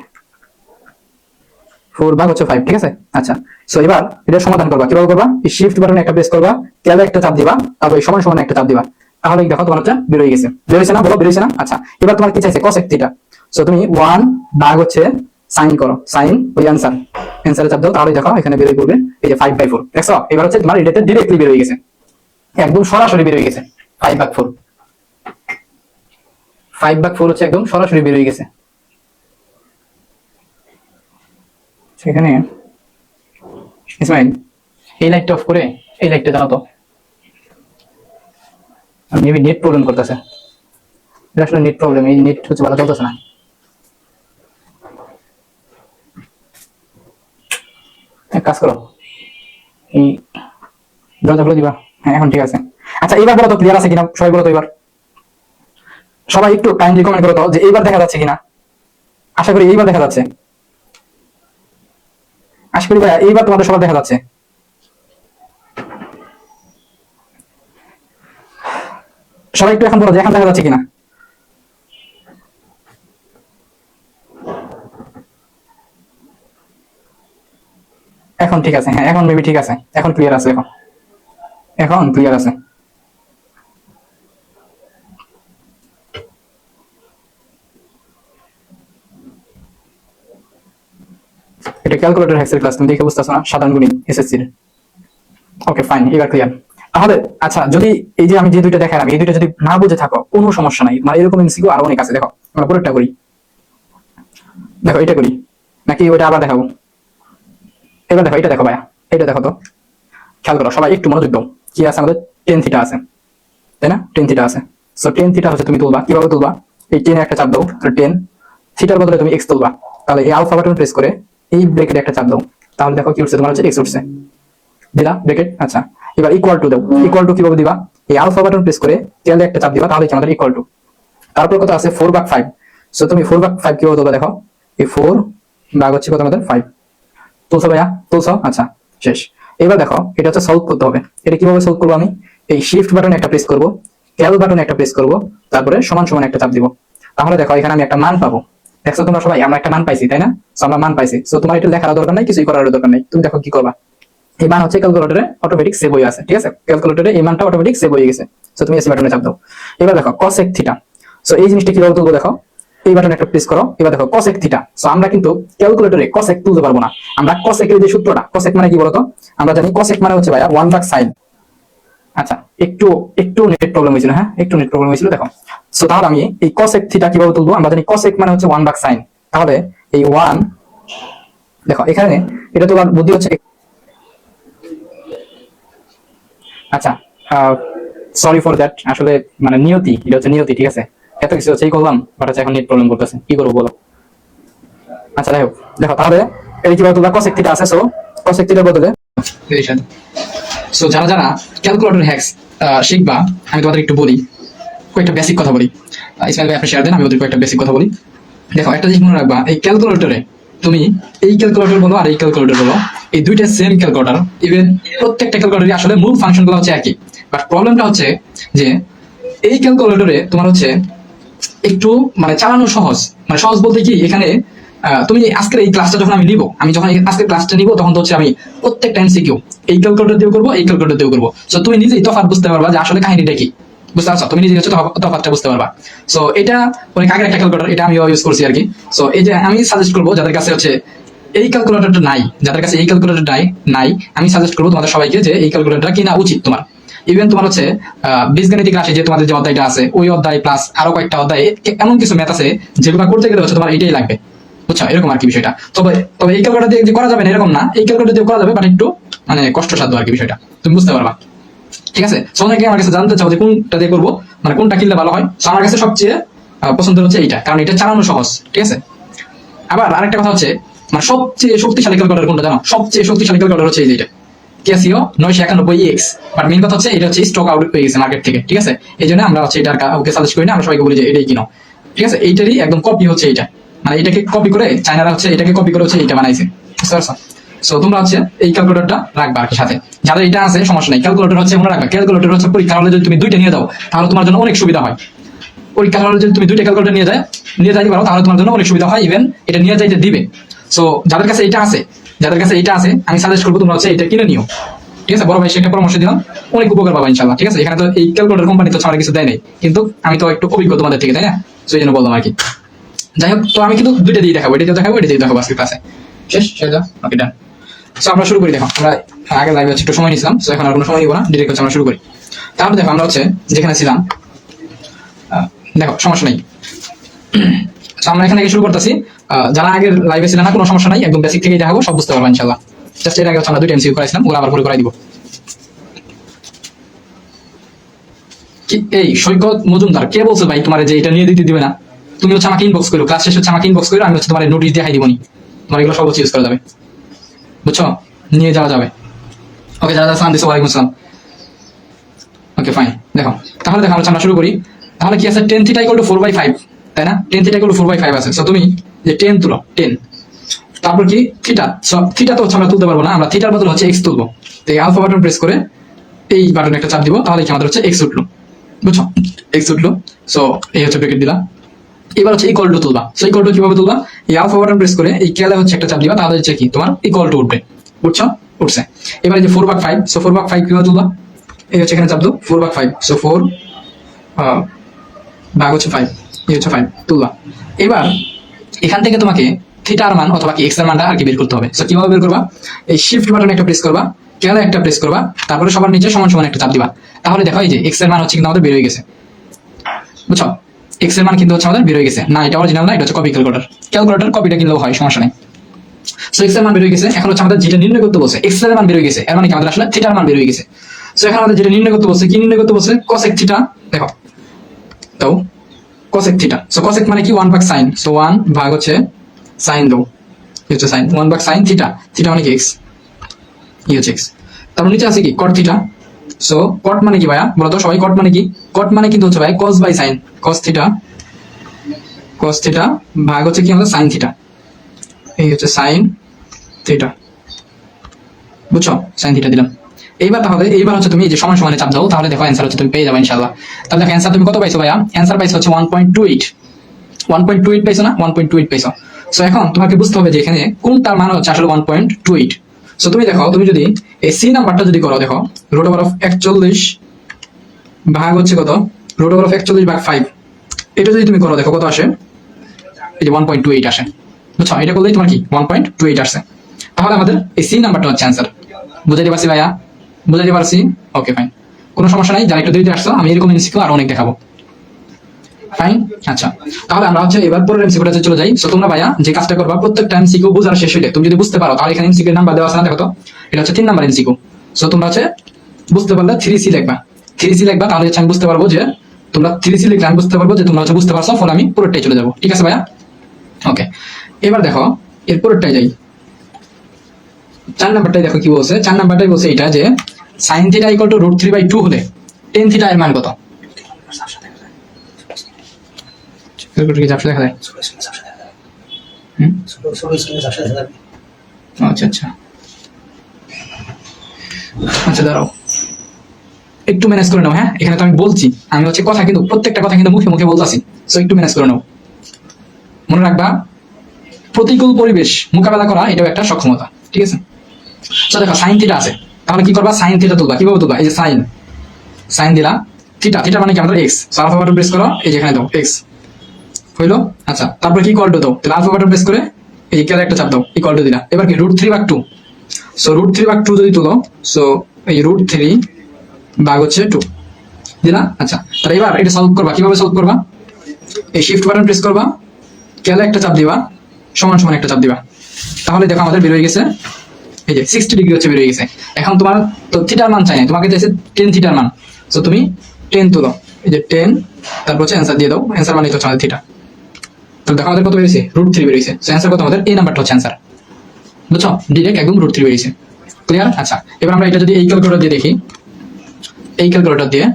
4 ভাগ হচ্ছে 5, ঠিক আছে। আচ্ছা, সো এবার এটা সমাধান করবা, কিভাবে করবা? এই শিফট বাটনে একটা প্রেস করবা, ক্যালে একটা চাপ দিবা, তারপর সমান সমান একটা চাপ দিবা, তাহলে দেখো তোমার হচ্ছে বের হয়ে গেছে। বের হয়েছে না? বলো বের হয়েছে না? আচ্ছা, এবার তোমার কি চাইছে? cosec থিটা, সো তুমি 1 ভাগ হচ্ছে সাইন করো, সাইন ওই অ্যানসারে চাপ দাও, তাহলে দেখো এখানে বের হয়ে পড়বে এই যে 5/4, দেখছো? এবার হচ্ছে তোমার এটাতে ডাইরেক্টলি বের হয়ে গেছে, একদম সরাসরি বের হয়ে গেছে 5/4, 5/4 হচ্ছে একদম সরাসরি বের হয়ে গেছে। সেখানে ইসমাইল এই লাইটটা অফ করে এই লাইটটা জানো তো, মেবি নেট প্রবলেম করতেছে, এটা আসলে নেট প্রবলেম, এই নেট হচ্ছে ভালো চলতেছে না। এক কাজ করো, এই দরজা খুলে দিবা। হ্যাঁ এখন ঠিক আছে। আচ্ছা এবার বলো তো ক্লিয়ার আছে কিনা, সবাই বলো তো এবার, সবাই একটু কাইন্ডলি কমেন্ট করো তো যে এইবার দেখা যাচ্ছে কিনা। আশা করি এইবার দেখা যাচ্ছে, আশা করি ভাইয়া এইবার তোমাদের সবার দেখা যাচ্ছে। সবাই একটু এখন বলো যে এখন দেখা যাচ্ছে কিনা। এখন ঠিক আছে, হ্যাঁ এখন মেবি ঠিক আছে, এখন ক্লিয়ার আছে, এখন এখন ক্লিয়ার আছে। এটা ক্যালকুলেটর হ্যাক্সের ক্লাস, তুমি দেখে বুঝতেছো না? সাধারণ গণিত এসএসসি এর। ওকে ফাইন, এবার ক্লিয়ার। তাহলে আচ্ছা, যদি এই যে আমি যে দুইটা দেখালাম এই দুইটা যদি না বুঝে থাকো কোনো সমস্যা নাই, মানে এরকম এমসিকিউ আরো অনেক আছে। দেখো আমরা পরেরটা করি, দেখো এটা করি নাকি ওইটা আবার দেখাবো? এবার দেখো এটা দেখো ভাইয়া, এটা দেখো তো, খেয়াল করো সবাই একটু মনোযোগ দাও। কি আছে আমাদের? টেন থিটা আছে, তাই না? টেন থিটা আছে। সো টেন থিটা হচ্ছে তুমি তুলবা, কিভাবে তুলবা? এই টেনে একটা চাপ দাও, টেন থিটার বদলে তুমি এক্স তুলবা, তাহলে এই আলফা বাটন প্রেস করে এই ব্রেকেটে একটা চাপ দাও, তাহলে দেখো কি উঠছে, তোমার হচ্ছে এক্স উঠছে, দিলা ব্রেকেট। আচ্ছা এবার ইকুয়াল টু দাও, ইকুয়াল টু কিভাবে দিবা? এই আলফা বাটন প্রেস করে টেলে একটা চাপ দিবা, তাহলে কি আমাদের ইকুয়াল টু, তারপর কত আছে 4/5, সো তুমি 4/5 কিভাবে তুলবা? দেখো এই 4 ভাগ হচ্ছে কত আমাদের 5, তুলছো ভাইয়া? তুলছো? আচ্ছা শেষ। এবার দেখো এটা হচ্ছে সলভ করতে হবে। এটা কিভাবে সলভ করবো? আমি এই শিফট বাটনে একটা প্রেস করব, ক্যাল বাটনে একটা প্রেস করব, তারপরে সমান সমান একটা চাপ দিব, তাহলে দেখো এখানে আমি একটা মান পাবো। দেখছো তোমরা সবাই আমরা একটা মান পাইছি, তাই না? সো আমরা মান পাইছি, সো তোমার এটা লেখার দরকার নাই, কিছুই করার দরকার নাই। তুমি দেখো কি করবা, এই মান হচ্ছে ক্যালকুলেটরে অটোমেটিক সেভ হয়ে আছে, ঠিক আছে? ক্যালকুলেটরে এই মানটা অটোমেটিক সেভ হয়ে গেছে, সো তুমি এসি বাটনে চাপ দাও। এবার দেখো cosec থিটা, সো এই জিনিসটা কিভাবে তুলবো? দেখো এই বাটনে একটা প্রেস করো, এবার দেখো cosec থিটা, সো আমরা কিন্তু ক্যালকুলেটরে cosec তুলতে পারবো না। আমরা cosec এর যে সূত্রটা, cosec মানে কি বলতো? আমরা জানি cosec মানে হচ্ছে ভাইয়া 1/sin। আচ্ছা একটু একটু নেট প্রবলেম হয়েছিল, হ্যাঁ একটু নেট প্রবলেম হয়েছিল। দেখো সো তাহলে আমি এই cosec থিটা কিভাবে তুলবো? আমরা জানি cosec মানে হচ্ছে 1/sin, তাহলে এই 1, দেখো এখানে এটা তোমার বুদ্ধি হচ্ছে, আচ্ছা সরি ফর দ্যাট, আসলে মানে নিয়তি, এটা হচ্ছে নিয়তি, ঠিক আছে? এত কিছু হচ্ছে করলাম, বাট হচ্ছে এখন নেট প্রবলেম করতেছে, কি করবো বলো? আচ্ছা যাই হোক, দেখো তাহলে এই কিভাবে তোমরা cosec থিটা আছে, সো cosec থিটার বদলে সো যারা যারা ক্যালকুলেটর হ্যাক্স শিখবা, আমি তোমাদের একটু বলি, কয়েকটা বেসিক কথা বলি। ইসমাইল ভাই আপনি শেয়ার দেন, আমি ওদের কয়েকটা বেসিক কথা বলি। দেখো একটা জিনিস মনে রাখবা, এই ক্যালকুলেটরে তুমি এই ক্যালকুলেটর বলো আর এই ক্যালকুলেটর বলো, এই দুইটা সেম ক্যালকুলেটর, ইভেন প্রত্যেকটা ক্যালকুলেটরই আসলে মূল ফাংশনগুলো হচ্ছে একই, বাট প্রবলেমটা হচ্ছে যে এই ক্যালকুলেটরে তোমার হচ্ছে একটু মানে চালানো সহজ, মানে সহজ বলতে কি, এখানে তুমি আজকের এই ক্লাসটা যখন আমি নিব, আমি যখন আজকের ক্লাসটা নিব তখন তো হচ্ছে আমি প্রত্যেকটা এমসিকিউ এই ক্যালকুলেটর দিয়ে করবো, এই ক্যালকুলেটর দিয়ে করবো, সো তুমি নিজেই তফাৎ বুঝতে পারবা যে আসলে কাহিনীটা কি, বুঝতে পারছো? তুমি নিজেই হচ্ছে তফাৎটা বুঝতে পারবা। সো এটা অনেক আগের একটা ক্যালকুলেটর, এটা আমিও ইউজ করছি আর কি। সো এই যে আমি সাজেস্ট করবো যাদের কাছে হচ্ছে এই ক্যালকুলেটরটা নাই, যাদের কাছে এই ক্যালকুলেটর নাই, আমি সাজেস্ট করবো তোমাদের সবাইকে যে এই ক্যালকুলেটরটা কিনা উচিত তোমার। ইভেন তোমার হচ্ছে বীজগণিতিক রাশি যে তোমাদের যে অধ্যায়টা আছে, ওই অধ্যায় প্লাস আরো কয়েকটা অধ্যায়, এমন কিছু ম্যাথ আছে যেগুলো করতে গেলে হচ্ছে তোমার এটাই লাগবে, বুঝছো? এরকম আর কি বিষয়টা। তবে তবে এই ক্যালকুলেটর দিয়ে যে করা যাবে না এরকম না, এই ক্যালকুলেটর দিয়ে করা যাবে, বাট একটু মানে কষ্টসাধ্য আর কি বিষয়টা, তুমি বুঝতে পারবা, ঠিক আছে? সো অনেকে আমার কাছে জানতে চাও যে কোনটা দিয়ে করবো, মানে কোনটা কিনলে ভালো হয়। সো আমার কাছে সবচেয়ে পছন্দ হচ্ছে এইটা, কারণ এটা চালানো সহজ, ঠিক আছে? আবার আরেকটা কথা হচ্ছে, মানে সবচেয়ে শক্তিশালী ক্যালকুলেটর কোনটা জানো? সবচেয়ে শক্তিশালী ক্যালকুলেটর হচ্ছে এই যেটা ক্যাসিও 991 এক্স, বাট মেইন কথা হচ্ছে এটা হচ্ছে স্টক আউট হয়ে গেছে মার্কেট থেকে, ঠিক আছে? এই জন্য আমরা হচ্ছে এটা ওকে সাজেস্ট করি না, আমরা সবাইকে বলি যে এটাই কিনো, ঠিক আছে? এইটারই একদম কপি হচ্ছে এইটা, মানে এটাকে কপি করে চায়নারা হচ্ছে এটাকে কপি করে হচ্ছে এইটা বানাইছে, বুঝতে পারছো? সো তোমরা হচ্ছে এই ক্যালকুলেটরটা রাখবা আর কি সাথে, যাদের এটা আছে সমস্যা নেই। ক্যালকুলেটর হচ্ছে মনে রাখবা, ক্যালকুলেটর হচ্ছে পরীক্ষা হলে যদি তুমি দুইটা নিয়ে যাও তাহলে তোমার জন্য অনেক সুবিধা হয়। পরীক্ষা হলে যদি তুমি দুইটা ক্যালকুলেটর নিয়ে যাইতে পারো তাহলে তোমার জন্য অনেক সুবিধা হয়, ইভেন এটা নিয়ে যাইতে দিবে। সো যাদের কাছে এটা আছে আমি সাজেস্ট করবো তোমরা হচ্ছে এটা কিনে নিও, ঠিক আছে? বড় ভাই সেটা পরামর্শ দিলাম, অনেক উপকার পাবা ইনশাল্লাহ, ঠিক আছে? এখানে তো এই ক্যালকুলেটর কোম্পানি তো আমার কিছু দেয় নাই, কিন্তু আমি তো একটু অভিজ্ঞ তোমাদের থেকে, তাই না? সেই জন্য বললাম আর কি। যাই হোক, তো আমি কিন্তু দুইটা দিয়ে দেখাবো, এটা দিয়ে দেখাবো আজকে ক্লাসে। শেষ ওকে ডান। সো আমরা শুরু করি। দেখো আমরা আগে লাইভে একটু সময় নিছিলাম, সো এখন আর কোনো সময় নিব না, ডিরেক্ট হচ্ছে আমরা শুরু করি। তারপরে দেখো আমরা হচ্ছে যেখানে ছিলাম, দেখো সমস্যা নেই, আমরা এখান থেকে শুরু করতেছি। যারা আগের লাইভে ছিল না কোনো সমস্যা নাই, একদম বেসিক থেকেই দেখাবো, সব বুঝতে পারবো ইনশাআল্লাহ। জাস্ট এর আগে হচ্ছে আমরা দুইটা এমসিকিউ করাইছিলাম, ওগুলো আবার পুরো করাই দিব। কি এই সৈকত মজুমদার কে বলছো ভাই তোমার যে এটা নিয়ে দিতে দিবে না? তুমি হচ্ছে আমাকে ইনবক্স করো, ক্লাস শেষ হচ্ছে আমাকে ইনবক্স করো, আমি হচ্ছে তোমার নোটিশ দেখাই দিবনি, তোমার এগুলো সব ইউজ করা যাবে, বুঝছো? নিয়ে যাওয়া যাবে। ওকে, যারা সালাম দিছো ওয়ালাইকুম আসসালাম। Okay fine. দেখো তাহলে দেখো আমরা শুরু করি। তাহলে কি আছে, tan θ = 4/5, তাই না? tan θ = 4/5 আছে। সো তুমি যে 10 তুলো, 10, তারপর কি থিটা। সো থিটা তো হচ্ছে আমরা তুলতে পারবো না, আমরা থিটার বদলে হচ্ছে x তুলবো। তো এই আলফা বাটন প্রেস করে এই বাটনে একটা চাপ দিব, তাহলে কি আমাদের হচ্ছে x উঠলো, বুঝছো? x উঠলো। সো এই হচ্ছে ব্র্যাকেট দিলা। এবার হচ্ছে ইকুয়াল টু তুলবা। সো ইকুয়াল টু কিভাবে তুলবা? এই আলফা বাটন প্রেস করে এই ক্যালে হচ্ছে একটা চাপ দিবা, তাহলে হচ্ছে কি তোমার ইকুয়াল টু উঠবে, বুঝছো? উঠছে। এবার এই যে 4/5, সো 4/5 কিভাবে তুলবা? এই হচ্ছে এখানে চাপ দাও 4/5, সো 4 ভাগ হচ্ছে 5, এই হচ্ছে 5 তুলবা। এবার এখান থেকে তোমাকে থিটার মান অথবা কি এক্স এর মানটা আর কি বের করতে হবে। সো কিভাবে বের করবা? এই শিফট বাটনে একটা প্রেস করবা, ক্যালে একটা প্রেস করবা, তারপরে সবার নিচে সমান সমান একটা চাপ দিবা। তাহলে দেখো এই যে এক্স এর মান হচ্ছে কিন্তু আমাদের বের হয়ে গেছে, বুঝছো? এক্স এর মান কিন্তু হচ্ছে আমাদের বের হয়ে গেছে। না এটা অরিজিনাল না, এটা হচ্ছে কপি ক্যালকুলেটর কপিটা কিনলেও হয়, সমস্যা নেই। সো এক্স এর মান বের হয়ে গেছে। এখন হচ্ছে আমাদের যেটা নির্ণয় করতে বলছে, এক্স এর মান বের হয়ে গেছে, এর মানে কি আমাদের আসলে থিটার মান বের হয়ে গেছে। সো এখন আমাদের যেটা নির্ণয় করতে বলছে, কি নির্ণয় করতে বলছে? cosec theta. দেখো তো cosec থিটা। সো cosec মানে কি 1 ভাগ sin, সো 1 ভাগ হচ্ছে sin দাও, এই হচ্ছে sin, 1 ভাগ sin থিটা। থিটা মানে কি x, এই হচ্ছে x। তারপর নিচে আছে কি cot থিটা। সো cot মানে কি ভাইয়া বলো তো সবাই? cot মানে কি? cot মানে কিন্তু হচ্ছে ভাই cos by sin, cos theta ভাগ হচ্ছে কি আমাদের sin থিটা, এই হচ্ছে sin থিটা, বুঝছো? sin থিটা দিলাম। এইবার হচ্ছে তুমি এই যে সমান সমানে চাপ দাও, তাহলে দেখো অ্যান্সার হচ্ছে তুমি পেয়ে যাবে ইনশাআল্লাহ। তাহলে দেখো অ্যান্সার তুমি কত পাইছো ভাইয়া? অ্যান্সার পাইছো হচ্ছে 1.28 পাইছো না? 1.28 পাইছো। সো এখন তোমাকে বুঝতে হবে যে এখানে কোনটার মান হচ্ছে আসলে 1.28। সো তুমি দেখো, তুমি যদি এই সি নাম্বারটা যদি করো, দেখো √41 ভাগ হচ্ছে কত? √41 ভাগ 5, এটা যদি তুমি করো দেখো কত আসে? এই যে 1.28 আসে, বুঝছো? এটা করলেই তোমার কি 1.28 আসছে। তাহলে আমাদের এই সি নাম্বারটা হচ্ছে অ্যান্সার। বুঝাইতে পারছি ভাইয়া? বুঝাইতে পারছি? ওকে ফাইন, কোনো সমস্যা নাই। যারা একটু দেরিতে আসছো, আমি এরকম এমসিকিউ আর অনেক দেখাবো। ফাইন, আচ্ছা তাহলে আমরা হচ্ছে এবার পরের এমসিকিউটাতে চলে যাই। সো তোমরা ভাইয়া যে কাজটা করবা, প্রত্যেকটা এমসিকিউ বোঝার শেষ হইলে তুমি যদি বুঝতে পারো, তাহলে এখানে এমসিকিউ নাম্বার দেওয়া আছে না, দেখো তো এটা হচ্ছে 3 নাম্বার এমসিকিউ। সো তোমরা হচ্ছে বুঝতে পারলে 3C লিখবা, 3C লিখবা, তাহলে হচ্ছে আমি বুঝতে পারবো যে তোমরা 3C লিখলে আমি বুঝতে পারবো যে তোমরা হচ্ছে বুঝতে পারছো, ফলে আমি পুরোটাই চলে যাবো, ঠিক আছে ভাইয়া? ওকে, এবার দেখো এর পরেরটাই যাই। 4 নাম্বারটাই দেখো কি বলছে। 4 নাম্বারটাই বলছে এটা যে sin থিটা = √3/2 হলে tan থিটা এর মান কত? কি ঝাপসা দেখা যায়? আচ্ছা আচ্ছা আচ্ছা, দাঁড়াও একটু ম্যানেজ করে নাও। হ্যাঁ, এখানে তো আমি বলছি, আমি হচ্ছে কথা কিন্তু প্রত্যেকটা কথা কিন্তু মুখে মুখে বলতেছি। সো একটু ম্যানেজ করে নাও। মনে রাখবা, প্রতিকূল পরিবেশ মোকাবেলা করা এটাও একটা সক্ষমতা, ঠিক আছে? সো দেখো sin থিটা আছে, তাহলে কি করবা? sin থিটা তুলবা। কিভাবে তুলবা? এই যে sin দিলা, থিটা মানে কি আমাদের x। So alpha button press করো, এই যে এখানে দাও x হইলো। আচ্ছা তারপর কি ইকুয়াল টু দাও, তাহলে আলফা বাটন প্রেস করে এই ক্যালে একটা চাপ দাও, ইকুয়াল টু দিলা। এবার কি √3/2, সো √3/2 যদি তুলো, সো এই √3 ভাগ হচ্ছে 2 দিলা। আচ্ছা তাহলে এবার এটা সলভ করবা। কিভাবে সলভ করবা? এই শিফট বাটন প্রেস করবা, ক্যালে একটা চাপ দিবা, সমান সমান একটা চাপ দিবা, তাহলে দেখো আমাদের বের হয়ে গেছে এই যে 60 ডিগ্রি হচ্ছে বের হয়ে গেছে। এখন তোমার তো থিটার মান চাই না, তোমাকে চাইছে tan থিটার মান। সো তুমি tan তুলো, এই যে 10, তারপর হচ্ছে অ্যান্সার দিয়ে দাও। অ্যান্সার মানে হচ্ছে আমাদের থিটা। তো দেখো আমাদের কত বেরিয়েছে? √3 বেরিয়েছে। সো অ্যান্সার কত আমাদের? এই নাম্বারটা হচ্ছে অ্যান্সার, বুঝছো? ডাইরেক্ট একদম √3 বেরিয়েছে। ক্লিয়ার? আচ্ছা এবার আমরা এটা যদি এই ক্যালকুলেটর দিয়ে দেখি, এই ক্যালকুলেটর দিয়ে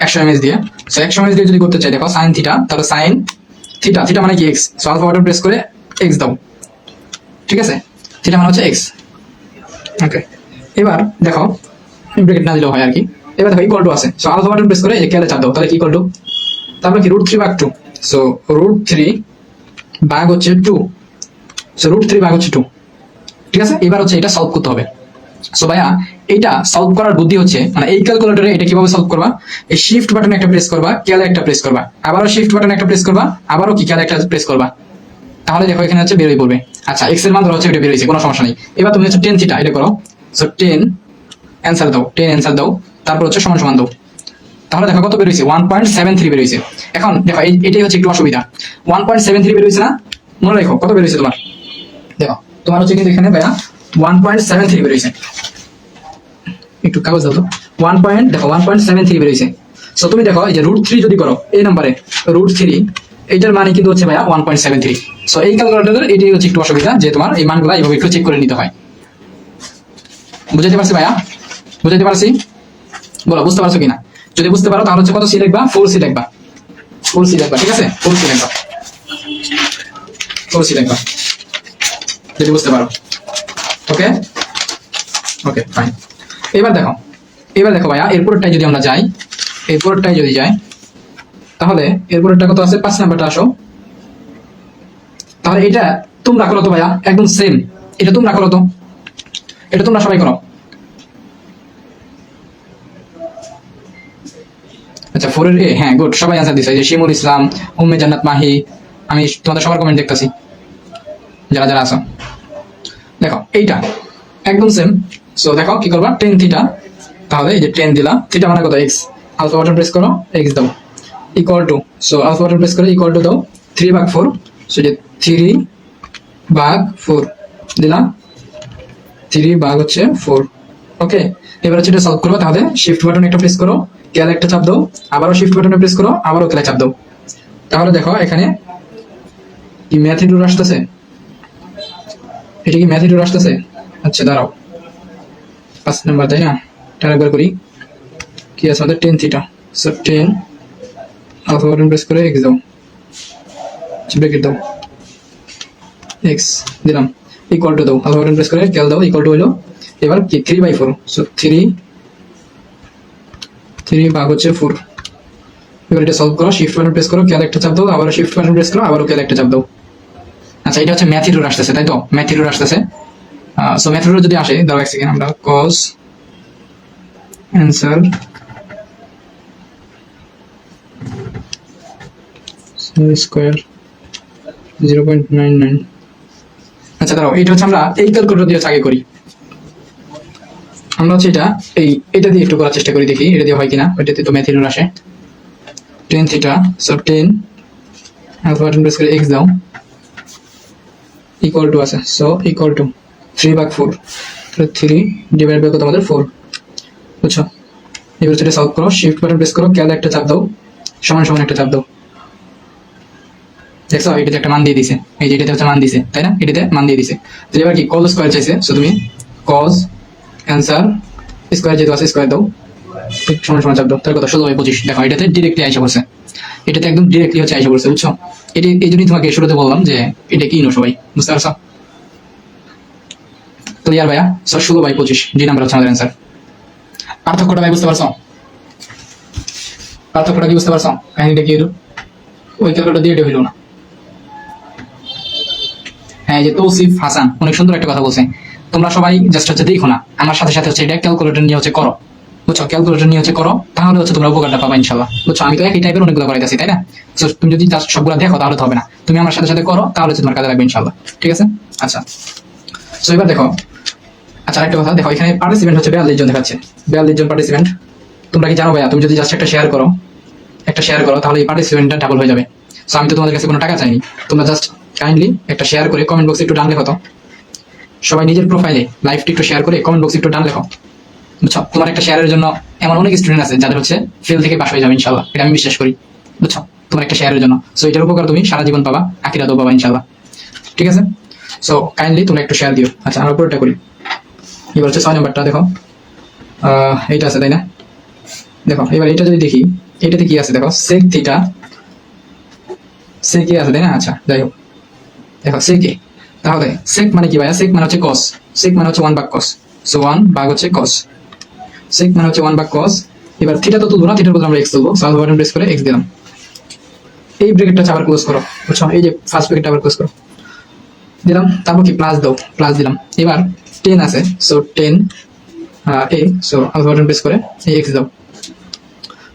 100 mAh দিয়ে, সো 100 mAh দিয়ে যদি করতে চাই, দেখো sin থিটা, তাহলে sin থিটা মানে কি x। So alpha button press করে x দাও, ঠিক আছে? থিটা মানে হচ্ছে x, ওকে, এবার দেখো ব্র্যাকেট না দিলেও হয় আর কি। এবার দেখো ইকুয়াল টু আছে, সো আলফা বাটন প্রেস করে এই যে ক্যালে চাপ দাও, তাহলে ইকুয়াল টু, তারপরে কি √3 ভাগ 2, সো √3 ভাগ হচ্ছে 2, সো √3 ভাগ হচ্ছে 2। ঠিক আছে, এবার হচ্ছে এটা সলভ করতে হবে। সো ভাইয়া এইটা সলভ করার বুদ্ধি হচ্ছে, মানে এই ক্যালকুলেটরে এটা কিভাবে সলভ করবা, এই শিফট বাটন একটা প্রেস করবা, ক্যালে একটা প্রেস করবা, আবারও শিফট বাটন একটা প্রেস করবা, আবারও কি ক্যালে একটা প্রেস করবা, তাহলে দেখো এখানে হচ্ছে বেরোই পড়বে। আচ্ছা এক্স এর মান ধরো হচ্ছে এটা বেরোইছে, কোনো সমস্যা নেই। এবার তুমি হচ্ছে 10 থিটা এটা করো, সো 10 অ্যান্সার দাও, 10 অ্যান্সার দাও, তারপর হচ্ছে সমান সমান দাও, তাহলে দেখো কত বেরোইছে, 1.73 বেরোইছে। এখন দেখো এটাই হচ্ছে একটু অসুবিধা, 1.73 বেরোইছে না, মনে রাখো কত বেরোইছে তোমার, দেখো তোমার হচ্ছে কিন্তু এখানে ভাইয়া 1.73 বেরোইছে, একটু কাগজ দাও তো, 1.73 বেরোইছে। সো তুমি দেখো এই যে √3 যদি করো এই নম্বরে √3, এইটার মানে কিন্তু হচ্ছে ভাইয়া 1.73। সো এই ক্যালকুলেটরের এটাই হচ্ছে একটু অসুবিধা, যে তোমার এই মানগুলো এইভাবে একটু চেক করে নিতে হয়। বুঝাইতে পারছি ভাইয়া, বুঝাইতে পারছি, বলো বুঝতে পারছো কিনা? যদি বুঝতে পারো তাহলে হচ্ছে কত সি লিখবা, 4C লিখবা, 4C লিখবা, ঠিক আছে 4C লিখবা, 4C লিখবা যদি বুঝতে পারো। ওকে ওকে ফাইন। এবার দেখো ভাইয়া এরপরটাই যদি আমরা যাই, এরপরটাই যদি যাই, তাহলে এরপরটা কত আছে, 5 নাম্বারটা আসো, তাহলে এটা তোমরা করো তো ভাইয়া একদম সেম, এটা তোমরা করো তো, এটা তোমরা সবাই করো। আচ্ছা 4 এর এ, হ্যাঁ গুড, সবাই आंसर দিছে, এই যে শিমুল ইসলাম, উম্মে জান্নাত মাহি, আমি তোমাদের সবার কমেন্ট দেখতাছি যারা যারা আছো। দেখো এইটা একদম সেম, সো দেখো কি করবা, 10 থিটা, তাহলে এই যে 10 দিলা, থিটা মানে কত x, আলফা বাটন প্রেস করো x দাও equal to, so alpha button press করে ইকুয়াল টু দাও 3 ভাগ 4, সো যে 3 ভাগ 4 দিলাম, 3 ভাগ হচ্ছে 4। ওকে, এবার হচ্ছে এটা সলভ করবো, তাহলে শিফট বাটন একটা প্রেস করো, ক্যাল একটা চাপ দাও, আবারও শিফট বাটনে প্রেস করো, আবারও ক্যালে চাপ দাও, তাহলে দেখো এখানে কি ম্যাথ ইনটু আসতেছে, এটা কি ম্যাথ ইনটু আসতেছে। আচ্ছা দাঁড়াও 5 নাম্বার তাই না, এটা একবার করি, কি আছে আমাদের 10 theta, so 10 alpha button press করে x দাও, ব্র্যাকেট দাও, x দিলাম ইকুয়াল টু দাও, আলফা বাটন প্রেস করে ক্যাল দাও ইকুয়াল টু হলো, এবার কি 3/4, সো 3 ভাগ হচ্ছে 4। এবার এটা সলভ করো, শিফট বাটন প্রেস করো, ক্যাল একটা চাপ দাও, আবার শিফট বাটন প্রেস করো, আবারও ক্যাল একটা চাপ দাও। আচ্ছা এটা হচ্ছে ম্যাথ এরর আসতেছে, তাই তো ম্যাথ এরর আসতেছে। সো ম্যাথ এরর যদি আসে, দাঁড়াও এক সেকেন্ড, আমরা cos অ্যান্সার স্কয়ার 0.99। আচ্ছা দাঁড়াও, এটা হচ্ছে আমরা এই ক্যালকুলেটর দিয়ে আগে করি, আমরা হচ্ছে এটা দিয়ে একটু করার চেষ্টা করি, দেখি এটা দিয়ে হয় কিনা, ওইটাতে তো ম্যাথ এরর আসে। 10 theta, so 10 alpha button press করে x দাও ইকুয়াল টু আছে, সো ইকুয়াল টু 3 ভাগ 4, তাহলে 3 ডিভাইড বাই কত আমাদের 4, বুঝছো? এবার সেটা সলভ করো, শিফট বাটন প্রেস করো, ক্যাল একটা চাপ দাও, সমান সমান একটা চাপ দাও, দেখছো এটাতে একটা মান দিয়ে দিছে, এই যে এটাতে হচ্ছে মান দিছে তাই না, এটাতে মান দিয়ে দিছে। তো এবার কি কজ স্কয়ার চাইছে, সো তুমি কজ অ্যান্সার স্কয়ার যেহেতু আছে স্কয়ার দাও, ঠিক সমান সমান চাপ দাও, তার কত 16/25। দেখো এটাতে ডিরেক্টলি আইসা পড়ছে, এটাতে একদম ডিরেক্টলি হচ্ছে আইসা পড়ছে, বুঝছো? এটি এই জন্যই তোমাকে শুরুতে বললাম যে এটা কি নো সবাই বুঝতে পারছো। ক্লিয়ার ভাইয়া? সো 16/25 ডি নাম্বার হচ্ছে আমাদের অ্যান্সার। পার্থক্যটা ভাই বুঝতে পারছো? পার্থক্যটা কি বুঝতে পারছো? কাহিনীটা কি হলো, ওই ক্যালকুলেটর দিয়ে এটা হইলো না। হ্যাঁ, এই যে তৌসিফ হাসান অনেক সুন্দর একটা কথা বলছে, তোমরা সবাই জাস্ট হচ্ছে দেখো না, আমার সাথে সাথে হচ্ছে এটা ক্যালকুলেটর নিয়ে হচ্ছে করো, বুঝছো? ক্যালকুলেটর নিয়ে হচ্ছে করো, তাহলে হচ্ছে তোমরা উপকারটা পাবা ইনশাআল্লাহ, বুঝছো? আমি তো একই টাইপের অনেকগুলো করাইতেছি তাই না, তো তুমি যদি জাস্ট সবগুলো দেখো তাহলে তো হবে না, তুমি আমার সাথে সাথে করো, তাহলে হচ্ছে তোমার কাজে লাগবে ইনশাআল্লাহ, ঠিক আছে? আচ্ছা সো এবার দেখো, আচ্ছা আরেকটা কথা দেখো, এখানে পার্টিসিপেন্ট হচ্ছে 42 জন দেখাচ্ছে, 42 জন পার্টিসিপেন্ট। তোমরা কি জানো ভাইয়া, তুমি যদি জাস্ট একটা শেয়ার করো তাহলে এই পার্টিসিপেন্টটা ডাবল হয়ে যাবে। সো আমি তো তোমাদের কাছে কোনো টাকা চাইনি, তোমরা জাস্ট কাইন্ডলি একটা শেয়ার করে কমেন্ট বক্সে একটু ডান লেখো তো, সবাই নিজের প্রোফাইলে লাইভটি একটু শেয়ার করে কমেন্ট বক্সে একটু ডান লেখো, বুঝছো? তোমার একটা শেয়ারের জন্য এমন অনেক স্টুডেন্ট আছে যাদের হচ্ছে ফেল থেকে পাস হয়ে যাবে ইনশাআল্লাহ, এটা আমি বিশ্বাস করি, বুঝছো? তোমার একটা শেয়ারের জন্য, সো এটার উপকার তুমি সারা জীবন পাবা, আখিরাতেও পাবা ইনশাআল্লাহ, ঠিক আছে? সো কাইন্ডলি তোমরা একটু শেয়ার দিও। আচ্ছা আমরা পুরোটা করি, এবার হচ্ছে 6 নাম্বারটা দেখো, এইটা আছে তাই না, দেখো এবার এটা যদি দেখি, এটাতে কি আছে দেখো, sec থিটা, sec আছে তাই না, আচ্ছা যাই হোক, দেখো sec, তাহলে sec মানে কি ভাইয়া, sec মানে হচ্ছে cos, sec মানে হচ্ছে 1 ভাগ cos, সো 1 ভাগ হচ্ছে cos sec মানে হচ্ছে 1 ভাগ cos। এবার থিটা তো তুলবো না, থিটার বদলে আমরা x তুলবো, সাউথ বাটন প্রেস করে x দিলাম। এই ব্র্যাকেটটা আবার ক্লোজ করো, বুঝছো? এই যে ফার্স্ট ব্র্যাকেটটা আবার ক্লোজ করো, দিলাম। তারপর কি প্লাস দাও, প্লাস দিলাম। এবার 10 আছে, so 10 a, so alpha button press করে এই x দাও,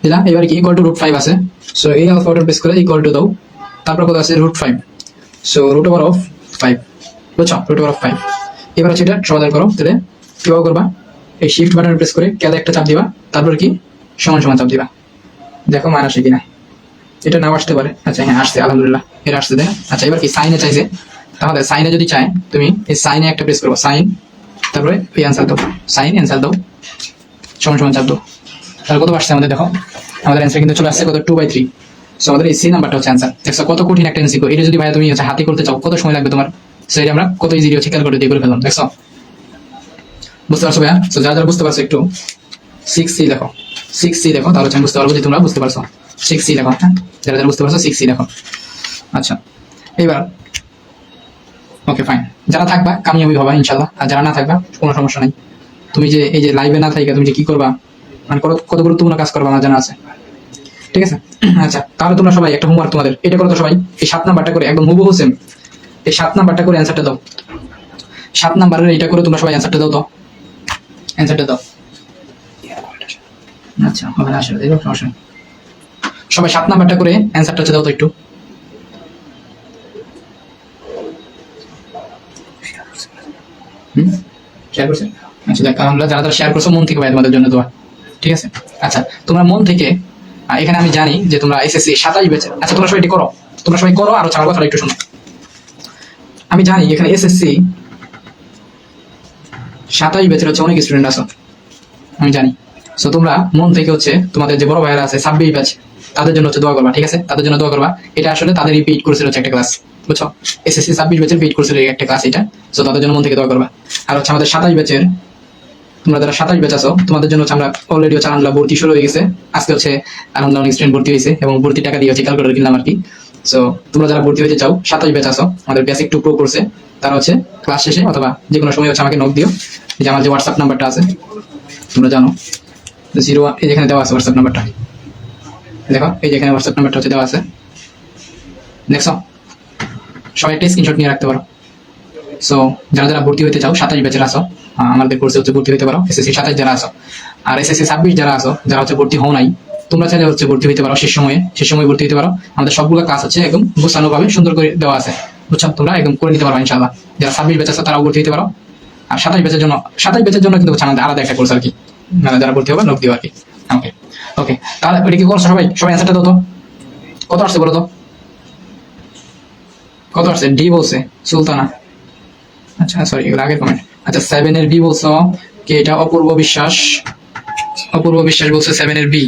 দিলাম। এবার কি ইকুয়াল টু √5 আছে, সো এই আলফা বাটন প্রেস করে ইকুয়াল টু দাও। তারপর কত আছে √5, সো √5, বুঝছো? √5। এবার হচ্ছে এটা সমাধান করো। তাহলে কিভাবে করবা, এই শিফট বাটন প্রেস করে ক্যালে একটা চাপ দিবা, তারপর কি সমান সমান চাপ দিবা। দেখো মান আসে কিনা, এটা নাও আসতে পারে। আচ্ছা হ্যাঁ আসছে, আলহামদুলিল্লাহ এটা আসছে, তাই না? আচ্ছা এবার কি সাইনে চাইছে, তাহলে সাইনে যদি চায় তুমি এই সাইনে একটা প্রেস করবো, সাইন, তারপরে এই অ্যান্সার দাও, সাইন অ্যান্সার দাও, সমান সমান চাপ দাও। তাহলে কত আসছে আমাদের, দেখো আমাদের অ্যান্সার কিন্তু চলে আসছে কত, 2/3। সো আমাদের এই সি নাম্বারটা হচ্ছে অ্যান্সার। দেখছো কত কঠিন একটা এমসিকিউ। এটা যদি ভাই তুমি হচ্ছে হাতে করতে চাও কত সময় লাগবে তোমার, সেটা আমরা কত ইজিলি হচ্ছে ক্যালকুলেটর দিয়ে করে ফেললাম। দেখছো, বুঝতে পারছো ভাইয়া? সো যারা যারা বুঝতে পারছো একটু 6C দেখো, 6C দেখো, তাহলে আমি বুঝতে পারবো যে তোমরা বুঝতে পারছো। 6C দেখো, হ্যাঁ যারা যারা বুঝতে পারছো 6C দেখো। আচ্ছা এবার ওকে ফাইন, যারা থাকবা কামিয়াবি হবা ইনশাল্লাহ, আর যারা না থাকবা কোনো সমস্যা নাই। তুমি যে এই যে লাইভে না থাকবে তুমি যে কি করবা, মানে কত গুরুত্বপূর্ণ কাজ করবা আমার জানা আছে, ঠিক আছে? আচ্ছা তাহলে তোমরা সবাই একটা হোমওয়ার্ক তোমাদের এটা করো তো সবাই, এই 7 নাম্বারটা করে একদম হুবহু সেম, এই 7 নাম্বারটা করে অ্যান্সারটা দাও। 7 নাম্বারের এটা করে তোমরা সবাই অ্যান্সারটা দাও, তো অ্যান্সারটা দাও। আচ্ছা ওখানে আসলে দেখো সমস্যা নেই। সবাই 7 নাম্বারটা করে অ্যান্সারটা দাও তো একটু। শেয়ার করছে? আচ্ছা দেখ আলহামদুলিল্লাহ, যারা যারা শেয়ার করছো মন থেকে ভাই তোমাদের জন্য দোয়া, ঠিক আছে? আচ্ছা তোমরা মন থেকে, এখানে আমি জানি যে তোমরা এসএসসি 27 ব্যাচের, আচ্ছা তোমরা সবাই এটি করো, তোমরা সবাই করো, আর আমার কথাটা একটু শোনো। আমি জানি এখানে এসএসসি 27 ব্যাচের হচ্ছে অনেক স্টুডেন্ট আছো, আমি জানি। সো তোমরা মন থেকে হচ্ছে তোমাদের যে বড় ভাইয়েরা আছে 26 ব্যাচ, তাদের জন্য হচ্ছে দোয়া করবা, ঠিক আছে? তাদের জন্য দোয়া করবা। এটা আসলে তাদের রিপিট কোর্সের হচ্ছে একটা ক্লাস, বুঝছো? এসএসসি 26 ব্যাচের রিপিট কোর্সের একটা ক্লাস এটা। সো তাদের জন্য মন থেকে দোয়া করবা। আর হচ্ছে আমাদের 27 ব্যাচের, তোমরা যারা 27 ব্যাচ আছো তোমাদের জন্য হচ্ছে আমরা অলরেডি হচ্ছে আলহামদুলিল্লাহ ভর্তি শুরু হয়ে গেছে। আজকে হচ্ছে আলহামদুলিল্লাহ অনেক স্টুডেন্ট ভর্তি হয়েছে এবং ভর্তি টাকা দিয়ে হচ্ছে ক্যালকুলেটর কিনলাম আর কি। সো তোমরা যারা ভর্তি হতে চাও 27 ব্যাচ আছো আমাদের বেসিক টু প্রো কোর্সে, তারা হচ্ছে ক্লাস শেষে অথবা যে কোনো সময় হচ্ছে আমাকে নক দিও। এই যে আমার যে হোয়াটসঅ্যাপ নাম্বারটা আছে তোমরা জানো, 01, এই যেখানে দেওয়া আছে হোয়াটসঅ্যাপ নাম্বারটা, দেখো এই যেখানে হোয়াটসঅ্যাপ নাম্বারটা হচ্ছে দেওয়া আছে, দেখছো? সবাই একটা স্ক্রিনশট নিয়ে রাখতে পারো। সো যারা যারা ভর্তি হতে চাও 27 ব্যাচের আসো আমাদের কোর্সে হচ্ছে ভর্তি হতে পারো। এসএসসি 27 যারা আসো, আর এসএসসি 26 যারা আসো, যারা হচ্ছে ভর্তি হও নাই, তোমরা চাইলে হচ্ছে ভর্তি হতে পারো শেষ সময়ে ভর্তি হতে পারো। আমাদের সবগুলো ক্লাস হচ্ছে একদম গোছানো ভাবে সুন্দর করে দেওয়া আছে, বুঝছো? তোমরা একদম করে নিতে পারো ইনশাআল্লাহ। যারা 26 ব্যাচ আছে তারাও ভর্তি হতে পারো। আর 27 ব্যাচের জন্য কিন্তু হচ্ছে আমাদের আলাদা একটা কোর্স আর কি, মানে যারা ভর্তি হবে নক দিও আর কি। ওকে ওকে, তাহলে ওইটা কি করছো সবাই? সবাই অ্যান্সারটা দাও তো, কত আসছে বলো তো, কত আসছে? ডি বলছে সুলতানা, আচ্ছা সরি এগুলো আগের কমেন্ট। আচ্ছা 7 এর বি বলছো কি, এটা অপূর্ব বিশ্বাস, অপূর্ব বিশ্বাস বলছে 7 এর বি,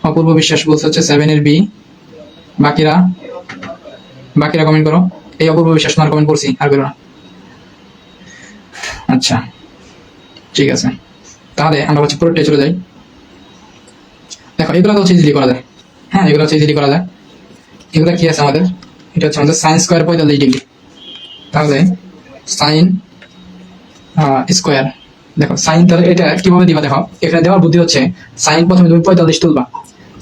অপূর্ব বিশ্বাস বলছে হচ্ছে 7 এর বি। বাকিরা কমেন্ট করো। এই অপূর্ব বিশ্বাস তোমার কমেন্ট করছি, আর করো না। আচ্ছা ঠিক আছে, তাহলে আমরা হচ্ছে পুরোটাই চলে যাই। দেখো এগুলো তো হচ্ছে ইজিলি করা যায়, হ্যাঁ এগুলো হচ্ছে ইজিলি করা যায়। এগুলো কি আছে আমাদের, এটা হচ্ছে আমাদের সাইন স্কোয়ার 45 ডিগ্রি, তাহলে সাইন স্কোয়ার, দেখো সাইন, তাহলে এটা কিভাবে দিবা, দেখো এখানে দেওয়ার বুদ্ধি হচ্ছে সাইন প্রথমে তুমি 45 তুলবা,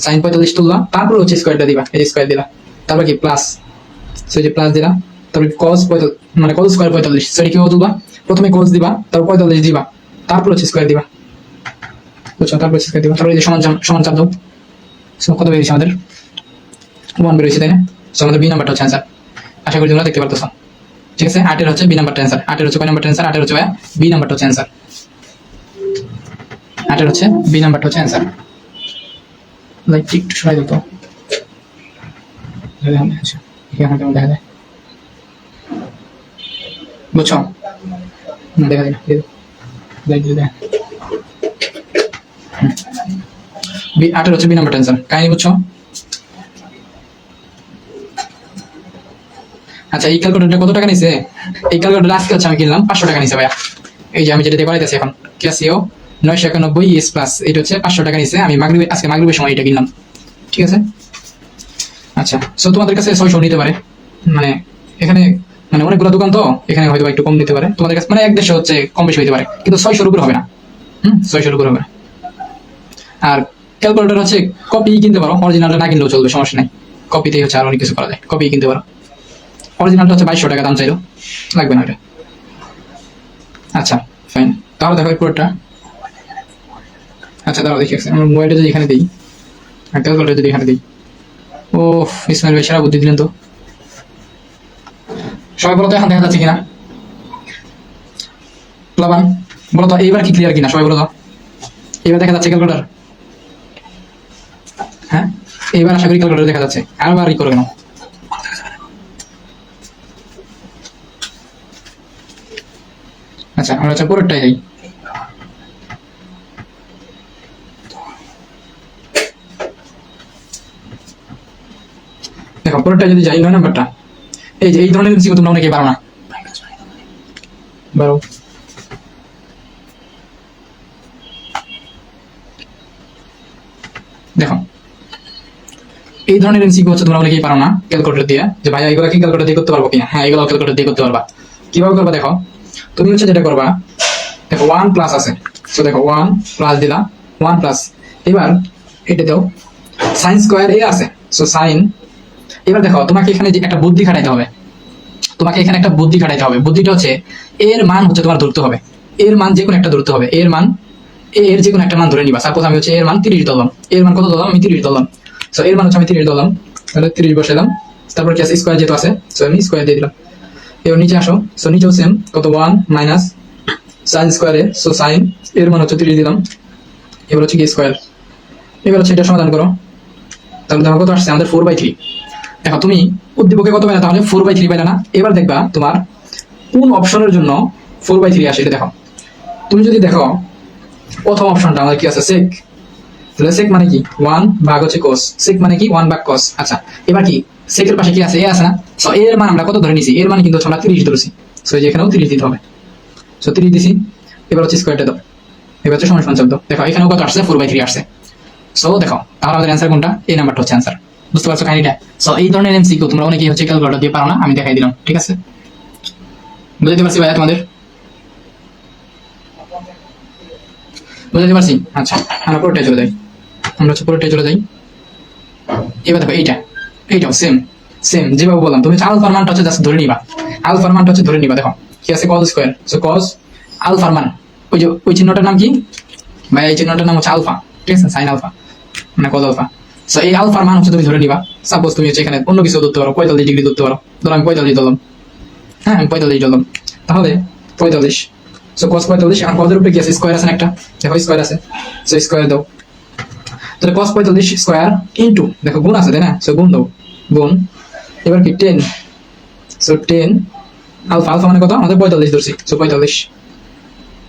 সাইন 45 তুলবা, তারপর হচ্ছে স্কোয়ারটা দিবা, এই স্কোয়ার দিলা, তারপর কি প্লাস, সেই যে প্লাস দিলা, তারপর কস 45 মানে কস স্কোয়ার 45, সেটা কিভাবে তুলবা, প্রথমে কস দিবা, তারপর 45 দিবা, তারপর হচ্ছে স্কোয়ার দিবা, বুঝছো? তারপর স্কোয়ার দিবা, তারপর এই যে সমান চাপ দাও। সো কত বেরিয়েছে আমাদের 1 বেরিয়েছে, তাই না? সো আমাদের বি নাম্বারটা হচ্ছে অ্যান্সার, আশা করি তোমরা দেখতে পারতেছো, ঠিক আছে? 8 এর হচ্ছে বি নাম্বারটা অ্যান্সার, 8 এর হচ্ছে কয় নাম্বারটা অ্যান্সার, 8 এর হচ্ছে বি নাম্বারটা হচ্ছে অ্যান্সার, 8 এর হচ্ছে বি নাম্বারটা হচ্ছে অ্যান্সার। লাইক একটু সরাই দিত, আচ্ছা এখানে কেমন দেখা যায়, বুঝছো? দেখা যায় না, বি 8 এর হচ্ছে বি নাম্বারটা অ্যান্সার, কাহিনী বুঝছো? আচ্ছা এই ক্যালকুলেটরটা কত টাকা নিছে? এই ক্যালকুলেটর আজকে হচ্ছে আমি কিনলাম 500 টাকা নিছে ভাইয়া। এই যে আমি যেটা দিয়ে করাইতেছি এখন ক্যাসিও 991 এস প্লাস, এটা হচ্ছে 500 টাকা নিছে। আমি আজকে মাগরিবের সময় এটা কিনলাম, ঠিক আছে? আচ্ছা সো তোমাদের কাছে 600 নিতে পারে, মানে এখানে মানে অনেকগুলো দোকান তো এখানে হয়তো একটু কম দিতে পারে তোমাদের কাছে, মানে এক দেশে হচ্ছে কম বেশি হতে পারে, কিন্তু 600 উপর হবে না। 600 উপর হবে না। আর ক্যালকুলেটর হচ্ছে কপি কিনতে পারো, অরিজিনালটা না কিনলেও চলবে, সমস্যা নাই। কপিতেই হচ্ছে আর অনেক কিছু করা যায়, কপি কিনতে পারো। অরিজিনালটা হচ্ছে 2200 টাকা দাম চাইলো, লাগবে না এটা। আচ্ছা ফাইন, তাহলে দেখো পুরোটা। আচ্ছা তাহলে দেখি আমার মোবাইলটা যদি এখানে দিই আর ক্যালকুলেটর যদি এখানে দিই। ও ইসমাইল ভাই সারা বুদ্ধি দিলেন তো। সবাই বলো তো এখন দেখা যাচ্ছে কিনা, প্লাবান বলো তো এইবার কি ক্লিয়ার কিনা, সবাই বলো তো এইবার দেখা যাচ্ছে ক্যালকুলেটর? হ্যাঁ এইবার আশা করি ক্যালকুলেটর দেখা যাচ্ছে। আরবার ই করো কেন? আচ্ছা আমরা হচ্ছে পরেরটাই যাই। দেখো পরেরটা যদি যাই 9 নাম্বারটা, এই যে এই ধরনের এমসিকিউ তোমরা অনেকেই পারো না। বারো দেখো এই ধরনের এমসিকিউ হচ্ছে তোমরা অনেকেই পারো না ক্যালকুলেটর দিয়ে, যে ভাইয়া এগুলো কি ক্যালকুলেটর দিয়ে করতে পারবো কিনা। হ্যাঁ এগুলো ক্যালকুলেটর দিয়ে করতে পারবা। কিভাবে করবা দেখো, তুমি হচ্ছে যেটা করবা, দেখো 1 প্লাস আছে, সো দেখো 1 প্লাস দিলা 1 প্লাস, এবার এটা দাও সাইন স্কয়ার এ আছে, সো সাইন। এবার দেখো তোমাকে এখানে যে একটা বুদ্ধি খাটাইতে হবে, তোমাকে এখানে একটা বুদ্ধি খাটাইতে হবে। বুদ্ধিটা হচ্ছে এর মান হচ্ছে তোমার ধরতে হবে, এর মান যে কোনো একটা ধরতে হবে। এর মান এর যে কোনো একটা মান ধরে নিবা। সাপোজ আমি হচ্ছে এর মান 30 ধরলাম, এর মান কত ধরলাম, আমি 30 ধরলাম। সো এর মান হচ্ছে আমি 30 ধরলাম, তাহলে 30 বসাইলাম। তারপর কি আছে, স্কয়ার যেহেতু আছে, সো আমি স্কয়ার দিয়ে দিলাম। এবার নিচে আসো, সো নিচেও সেম, কত 1 মাইনাস সাইন স্কয়ারে, সো সাইন এর মান হচ্ছে 30 দিলাম। এবার হচ্ছে কি স্কয়ার। এবার হচ্ছে এটা সমাধান করো, তাহলে দেখো কত আসছে আমাদের 4/3। দেখো তুমি উদ্দীপকে কত পেলে, তাহলে 4/3 পেলে না। এবার দেখবা তোমার কোন অপশনের জন্য 4/3 আসে, এটা দেখো। তুমি যদি দেখো প্রথম অপশনটা আমাদের কি আছে, সেক, তাহলে সেক মানে কি 1 ভাগ হচ্ছে cos, সেক মানে কি 1 ভাগ cos। আচ্ছা এবার কি সেকের পাশে কি আছে, এ আছে না, সো এর মান আমরা কত ধরে নিছি, এর মান কিন্তু আমরা 30 ধরেছি, সো এই যে এখানেও 30 দিতে হবে, সো 30 দিছি। এবার হচ্ছে স্কয়ারটা দাও, এবার হচ্ছে সমান সমান চাপ দাও। দেখো এখানেও কত আসছে, 4/3 আসছে। সো দেখো তাহলে আমাদের অ্যান্সার কোনটা, এই নাম্বারটা হচ্ছে অ্যান্সার। বুঝতে পারছো কাহিনীটা? সো এই ধরনের এমসিকিউ তোমরা অনেকেই হচ্ছে ক্যালকুলেটর দিয়ে পারো না, আমি দেখাই দিলাম, ঠিক আছে? বুঝতে পারছি ভাইয়া তোমাদের? বুঝতে পারছি। আচ্ছা আমরা পরেরটায় চলে যাই, আমরা হচ্ছে পরেরটায় চলে যাই। এবার দেখো এইটাও সেম সেম যেভাবে বললাম, তুমি আলফার মানটা হচ্ছে জাস্ট ধরে নিবা, আলফার মানটা হচ্ছে ধরে নিবা। দেখো কি আছে, cos স্কয়ার, সো cos আলফার মান, ওই যে ওই চিহ্নটার নাম কি ভাই, এই চিহ্নটার নাম হচ্ছে আলফা, ঠিক আছে, সাইন আলফা মানে cos আলফা। সো এই আলফার মান হচ্ছে তুমি ধরে নিবা। সাপোজ তুমি হচ্ছে এখানে অন্য কিছু ধরতে পারো, 45 ডিগ্রি ধরতে পারো, ধরো আমি 45 ধরলাম। হ্যাঁ আমি 45 ধরলাম, তাহলে 45, সো cos 45। এখন cos এর উপরে কি আছে, স্কয়ার আছে একটা, দেখো স্কয়ার আছে, সো স্কয়ার দাও। তাহলে cos 45 স্কয়ার ইনটু, দেখো গুণ আছে তাই না, সো গুণ দাও, গুণ। এবার কি 10, সো 10 আলফা, আলফা মানে কত আমাদের 45 ধরছি, সো 45।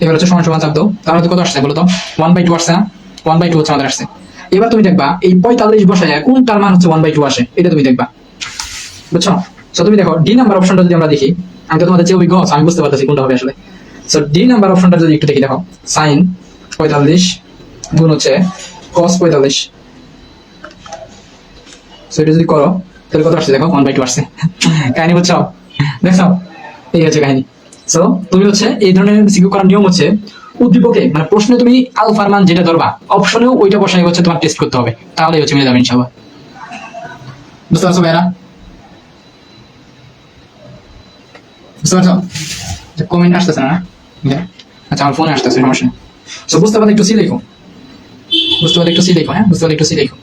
এবার হচ্ছে সমান সমান চাপ দাও, তাহলে কত আসছে বলো তো, 1/2 আসছে না, 1/2 হচ্ছে আমাদের আসছে। এবার তুমি দেখবা এই 45 বসায় কোনটার মান হচ্ছে 1/2 আসে, এটা তুমি দেখবা, বুঝছো? সো তুমি দেখো ডি নাম্বার অপশনটা যদি আমরা দেখি, আমি তো তোমাদের চেয়ে অভিজ্ঞ, আমি বুঝতে পারতেছি কোনটা হবে আসলে। সো ডি নাম্বার অপশনটা যদি একটু দেখি, দেখো সাইন 45 গুণ হচ্ছে cos 45, সো এটা যদি করো তাহলে কত আসছে, দেখো 1/2 আসছে। কাহিনী বুঝছো, দেখছো? এই হচ্ছে কাহিনী। সো তুমি হচ্ছে এই ধরনের সিকিউ করার নিয়ম হচ্ছে, উদ্দীপকে মানে প্রশ্নে তুমি আলফার মান যেটা ধরবা, অপশনেও ওইটা বসাই হচ্ছে তোমার টেস্ট করতে হবে, তাহলে হচ্ছে মিলে যাবে ইনশাআল্লাহ। বুঝতে পারছো ভাইরা? বুঝতে পারছো? কমেন্ট আসতেছে না? আচ্ছা আমার ফোনে আসতেছে, সমস্যা নেই। সো বুঝতে পারলে একটু সি লিখো, বুঝতে পারলে একটু সি লিখো, হ্যাঁ বুঝতে পারলে একটু সি লিখো।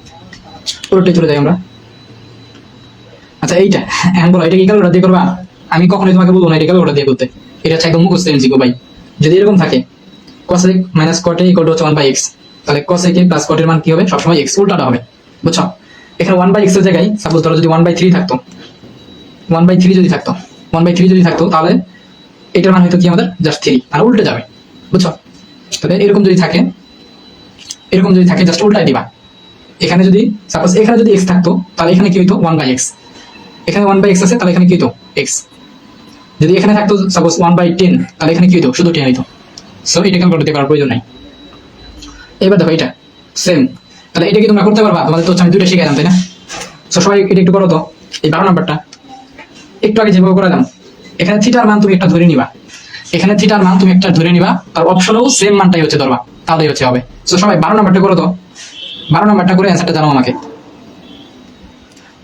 পুরোটাই চলে যাই আমরা। আচ্ছা এইটা এখন বলো, এটা কি ক্যালকুলেটর দিয়ে করবা? আমি কখনোই তোমাকে বলবো না এটা ক্যালকুলেটর দিয়ে করতে, এটা হচ্ছে একদম মুখস্থ এমসিকিউ ভাই। যদি এরকম থাকে cosec minus cot a equal to 1/x, তাহলে cosec a প্লাস cot এর মান কি হবে, সবসময় x, উল্টাটা হবে, বুঝছো? এখানে 1/x এর জায়গায় সাপোজ ধরো যদি 1/3 থাকতো, 1/3 যদি থাকতো, 1/3 যদি থাকতো, তাহলে এটার মান হয়তো কি আমাদের জাস্ট 3, আর উল্টে যাবে, বুঝছো? তাহলে এরকম যদি থাকে, এরকম যদি থাকে জাস্ট উল্টাই দিবা। এখানে যদি সাপোজ এখানে যদি x থাকতো, তাহলে এখানে কি হইতো 1/x, এখানে 1/x আছে, তাহলে এখানে কি হইতো x। যদি এখানে থাকতো সাপোজ 1/10, তাহলে এখানে কি হইতো, শুধু 10 হইতো। সো এটা ক্যালকুলেট করার প্রয়োজন নাই। এবার দেখো এটা সেম, তাহলে এটা কি তোমরা করতে পারবা? তোমাদের তো আমি দুইটা শিখাইলাম তাই না? সো সবাই এটা একটু করো তো, এই 12 নাম্বারটা একটু আগে যেভাবে করালাম এখানে থিটার মান তুমি একটা ধরে নিবা, এখানে থিটার মান তুমি একটা ধরে নিবা, তার অপশনেও সেম মানটাই হচ্ছে ধরবা, তাহলেই হচ্ছে হবে। তো সবাই 12 নাম্বারটা করো তো, 12 নাম্বারটা করে অ্যান্সারটা জানাও আমাকে,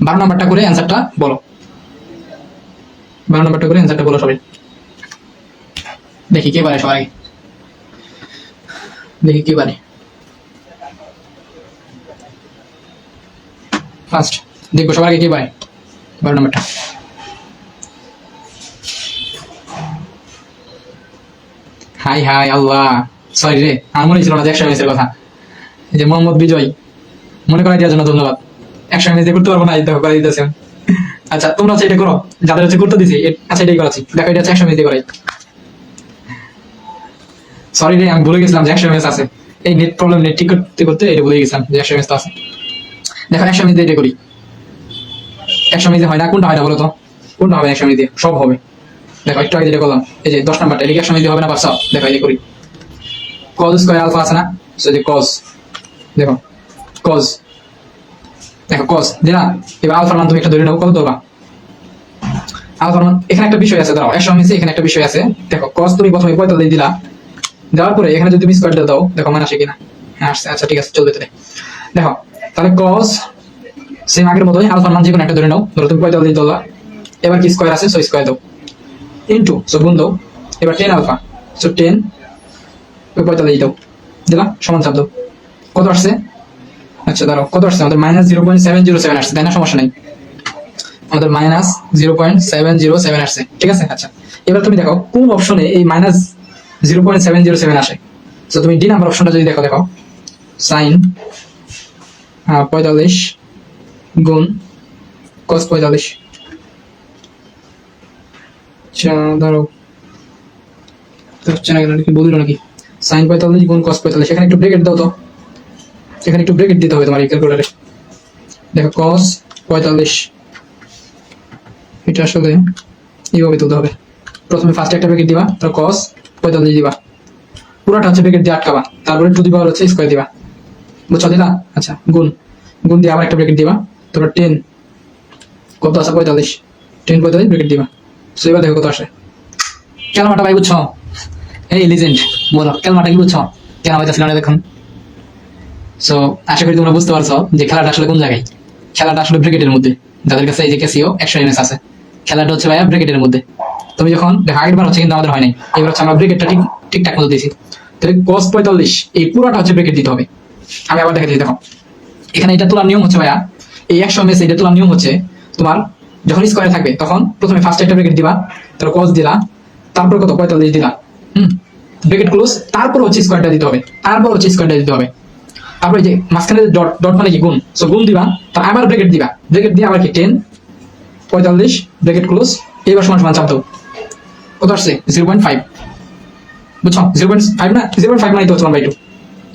12 নাম্বারটা করে অ্যান্সারটা বলো, 12 নাম্বারটা করে অ্যান্সারটা বলো সবাই। দেখি কে পারে সবাই, দেখি কে পারে ফার্স্ট, দেখবো সবার আগে কে পারে 12 নাম্বারটা। হাই হাই আল্লাহ, সরি রে, আমার মনে ছিল না যে 100 এমএস এর কথা। এই যে মোহাম্মদ বিজয়, মনে করাই দেওয়ার জন্য ধন্যবাদ। 100 এমএস দিয়ে করতে পারবো না, এই দেখো করে দিতেছি। আচ্ছা তোমরা হচ্ছে এটা করো, যাদের হচ্ছে করতে দিছি, আচ্ছা এটাই করাচ্ছি, দেখো এটা হচ্ছে 100 এমএস দিয়ে করাই। সরি রে, আমি ভুলে গেছিলাম যে 100 এমএস আছে, এই নেট প্রবলেম, নেট ঠিক করতে করতে এটা ভুলে গেছিলাম যে 100 এমএস তো আছে। দেখো 100 এমএস দিয়ে এটা করি, 100 এমএস হয় না, কোনটা হয় না বলো তো, কোনটা হবে 100 এমএস দিয়ে? সব হবে। দেখো একটু আগে যেটা করলাম, এই যে 10 নাম্বারটা, এটা কি 100 এমএস দিয়ে হবে না পারছো? দেখো এই যে করি, কজ স্কয়ার আলফা আছে না, যে কজ, দেখো কজ, দেখো কজ দিলা। এবার আলফার মান তুমি একটা ধরে নাও, কত ধরবা? আলফার মান এখানে একটা বিষয় আছে, দাও 100 এমএস এখানে একটা বিষয় আছে। দেখো কজ তুমি প্রথমে 45 দিলা, দেওয়ার পরে এখানে যদি তুমি স্কয়ারটা দাও, দেখো মান আসে কিনা, হ্যাঁ আসছে, আচ্ছা ঠিক আছে চলবে তাহলে। দেখো তাহলে কজ সেম আগের মতোই, আলফার মান যে কোনো একটা ধরে নাও, ধরো তুমি 45 ধরলা, এবার কি স্কয়ার আছে, সো স্কয়ার দাও, ইনটু সো গুণ দাও, এবার 10 আলফা, সো 10 45 দাও, দিলা সমান চাপ দাও, কত আসছে? আচ্ছা দাঁড়াও, কত আসছে আমাদের? -0.707 আসছে, তাই না? সমস্যা নেই, আমাদের -0.707 আসছে, ঠিক আছে। আচ্ছা এবার তুমি দেখো কোন অপশনে এই -0.707 আসে। তো তুমি ডি নাম্বার অপশনটা যদি দেখো, দেখো সাইন 45 গুণ cos 45। আচ্ছা দাঁড়াও, তো হচ্ছে না কেন, কি বলিল নাকি? সাইন 45 গুণ cos 45, এখানে একটু ব্রেকেট দাও তো, এখানে একটু ব্রেকেট দিতে হবে তোমার এই ক্যালকুলেটরে। দেখো cos 45, এটা আসলে এইভাবে তুলতে হবে, প্রথমে ফার্স্টে একটা ব্রেকেট দিবা, তারপর cos 45 দিবা, পুরোটা হচ্ছে ব্রেকেট দিয়ে আটকাবা, তারপরে টু দি পাওয়ার হচ্ছে স্কয়ার দিবা, বুঝছো দিলা? আচ্ছা গুণ, গুণ দিয়ে আবার একটা ব্রেকেট দিবা, তারপর 10 কত আছে 45, 10 45 ব্রেকেট দিবা। সো এবার দেখো কত আসে। ক্যালমাটা ভাই বুঝছো? এই লিজেন্ড বলো ক্যালমাটা কি বুঝছো? কেন হইতাছিল না দেখুন। সো আশা করি তোমরা বুঝতে পারছো যে খেলাটা আসলে কোন জায়গায়। খেলাটা আসলে ব্রেকেটের মধ্যে, যাদের কাছে এই যে ক্যাসিও 100 এমএস আছে, খেলাটা হচ্ছে ভাইয়া ব্রেকেটের মধ্যে। তুমি যখন দেখো আগের বার হচ্ছে কিন্তু আমাদের হয় নাই, এবার হচ্ছে আমরা ব্রেকেটটা ঠিকঠাক মতো দিয়েছি। তাহলে cos 45 এই পুরোটা হচ্ছে ব্রেকেট দিতে হবে। আমি আবার দেখাচ্ছি, দেখো এখানে এটা তোলার নিয়ম হচ্ছে ভাইয়া, এই 100 এমএস এটা তোলার নিয়ম হচ্ছে, তোমার যখন স্কয়ারে থাকবে তখন প্রথমে ফার্স্ট একটা ব্রেকেট দিবা, তারপর cos দিলা, তারপর কত 45 দিলা, ব্রেকেট ক্লোজ, তারপর হচ্ছে স্কয়ারটা দিতে হবে, তারপর হচ্ছে স্কয়ারটা দিতে হবে, তারপরে যে মাঝখানে ডট, ডট মানে কি গুণ, সো গুণ দিবা, তার আবার ব্রেকেট দিবা, ব্রেকেট দিয়ে আবার কি 10 45 ব্রেকেট ক্লোজ, এবার সমান সমান চাপ দাও, কত আসছে 0.5, বুঝছো? 0.5 না, 0.5 মানে তো 1/2,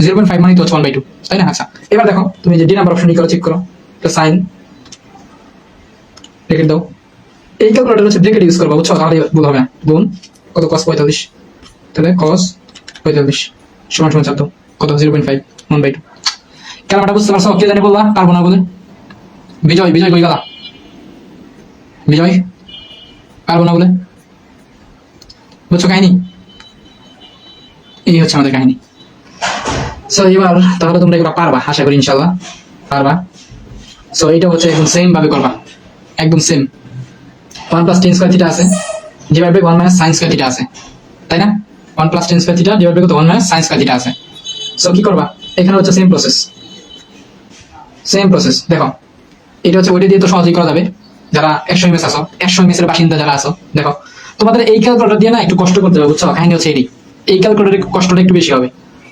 0.5 মানে তো 1/2, তাই না? আচ্ছা এবার দেখো তুমি যে ডি নাম্বার অপশন চেক করো, তো সাইন ব্রেকেট দাও, এই ক্যালকুলেটর হচ্ছে ব্রেকেট ইউজ করবা, বুঝছো? তাহলে ভুল হবে না। গুণ কত cos 45, তাহলে cos 45 সমান সমান চাপ দাও, কত 0.5 1/2। ক্যালমাটা বুঝতে পারছো? কে জানি বললা পারবো না বলে? বিজয়, বিজয় কই গেলা? বিজয় পারবো না বলে, বুঝছো কাহিনী? এই হচ্ছে আমাদের কাহিনী। সো এবার তাহলে তোমরা এগুলো পারবা, আশা করি ইনশাল্লাহ পারবা। সো এটা হচ্ছে একদম সেম ভাবে করবা, একদম সেম। 1 + tan স্কয়ার থিটা আছে divide by 1 - sin square theta আছে, তাই না? 1 + tan square theta divide by কত 1 - sin স্কয়ার থিটা আছে। সো কি করবা, এখানে হচ্ছে সেম প্রসেস, সেম প্রসেস। দেখো এটা হচ্ছে ওইটা দিয়ে তো সহজেই করা যাবে, যারা 100 এমএস আছো, 100 এমএস এর বাসিন্দা যারা আছো, দেখো তোমাদের এই ক্যালকুলেটর দিয়ে না একটু কষ্ট করতে হবে, বুঝছো? কাহিনী হচ্ছে এটাই, এই ক্যালকুলেটরের কষ্টটা একটু বেশি হবে।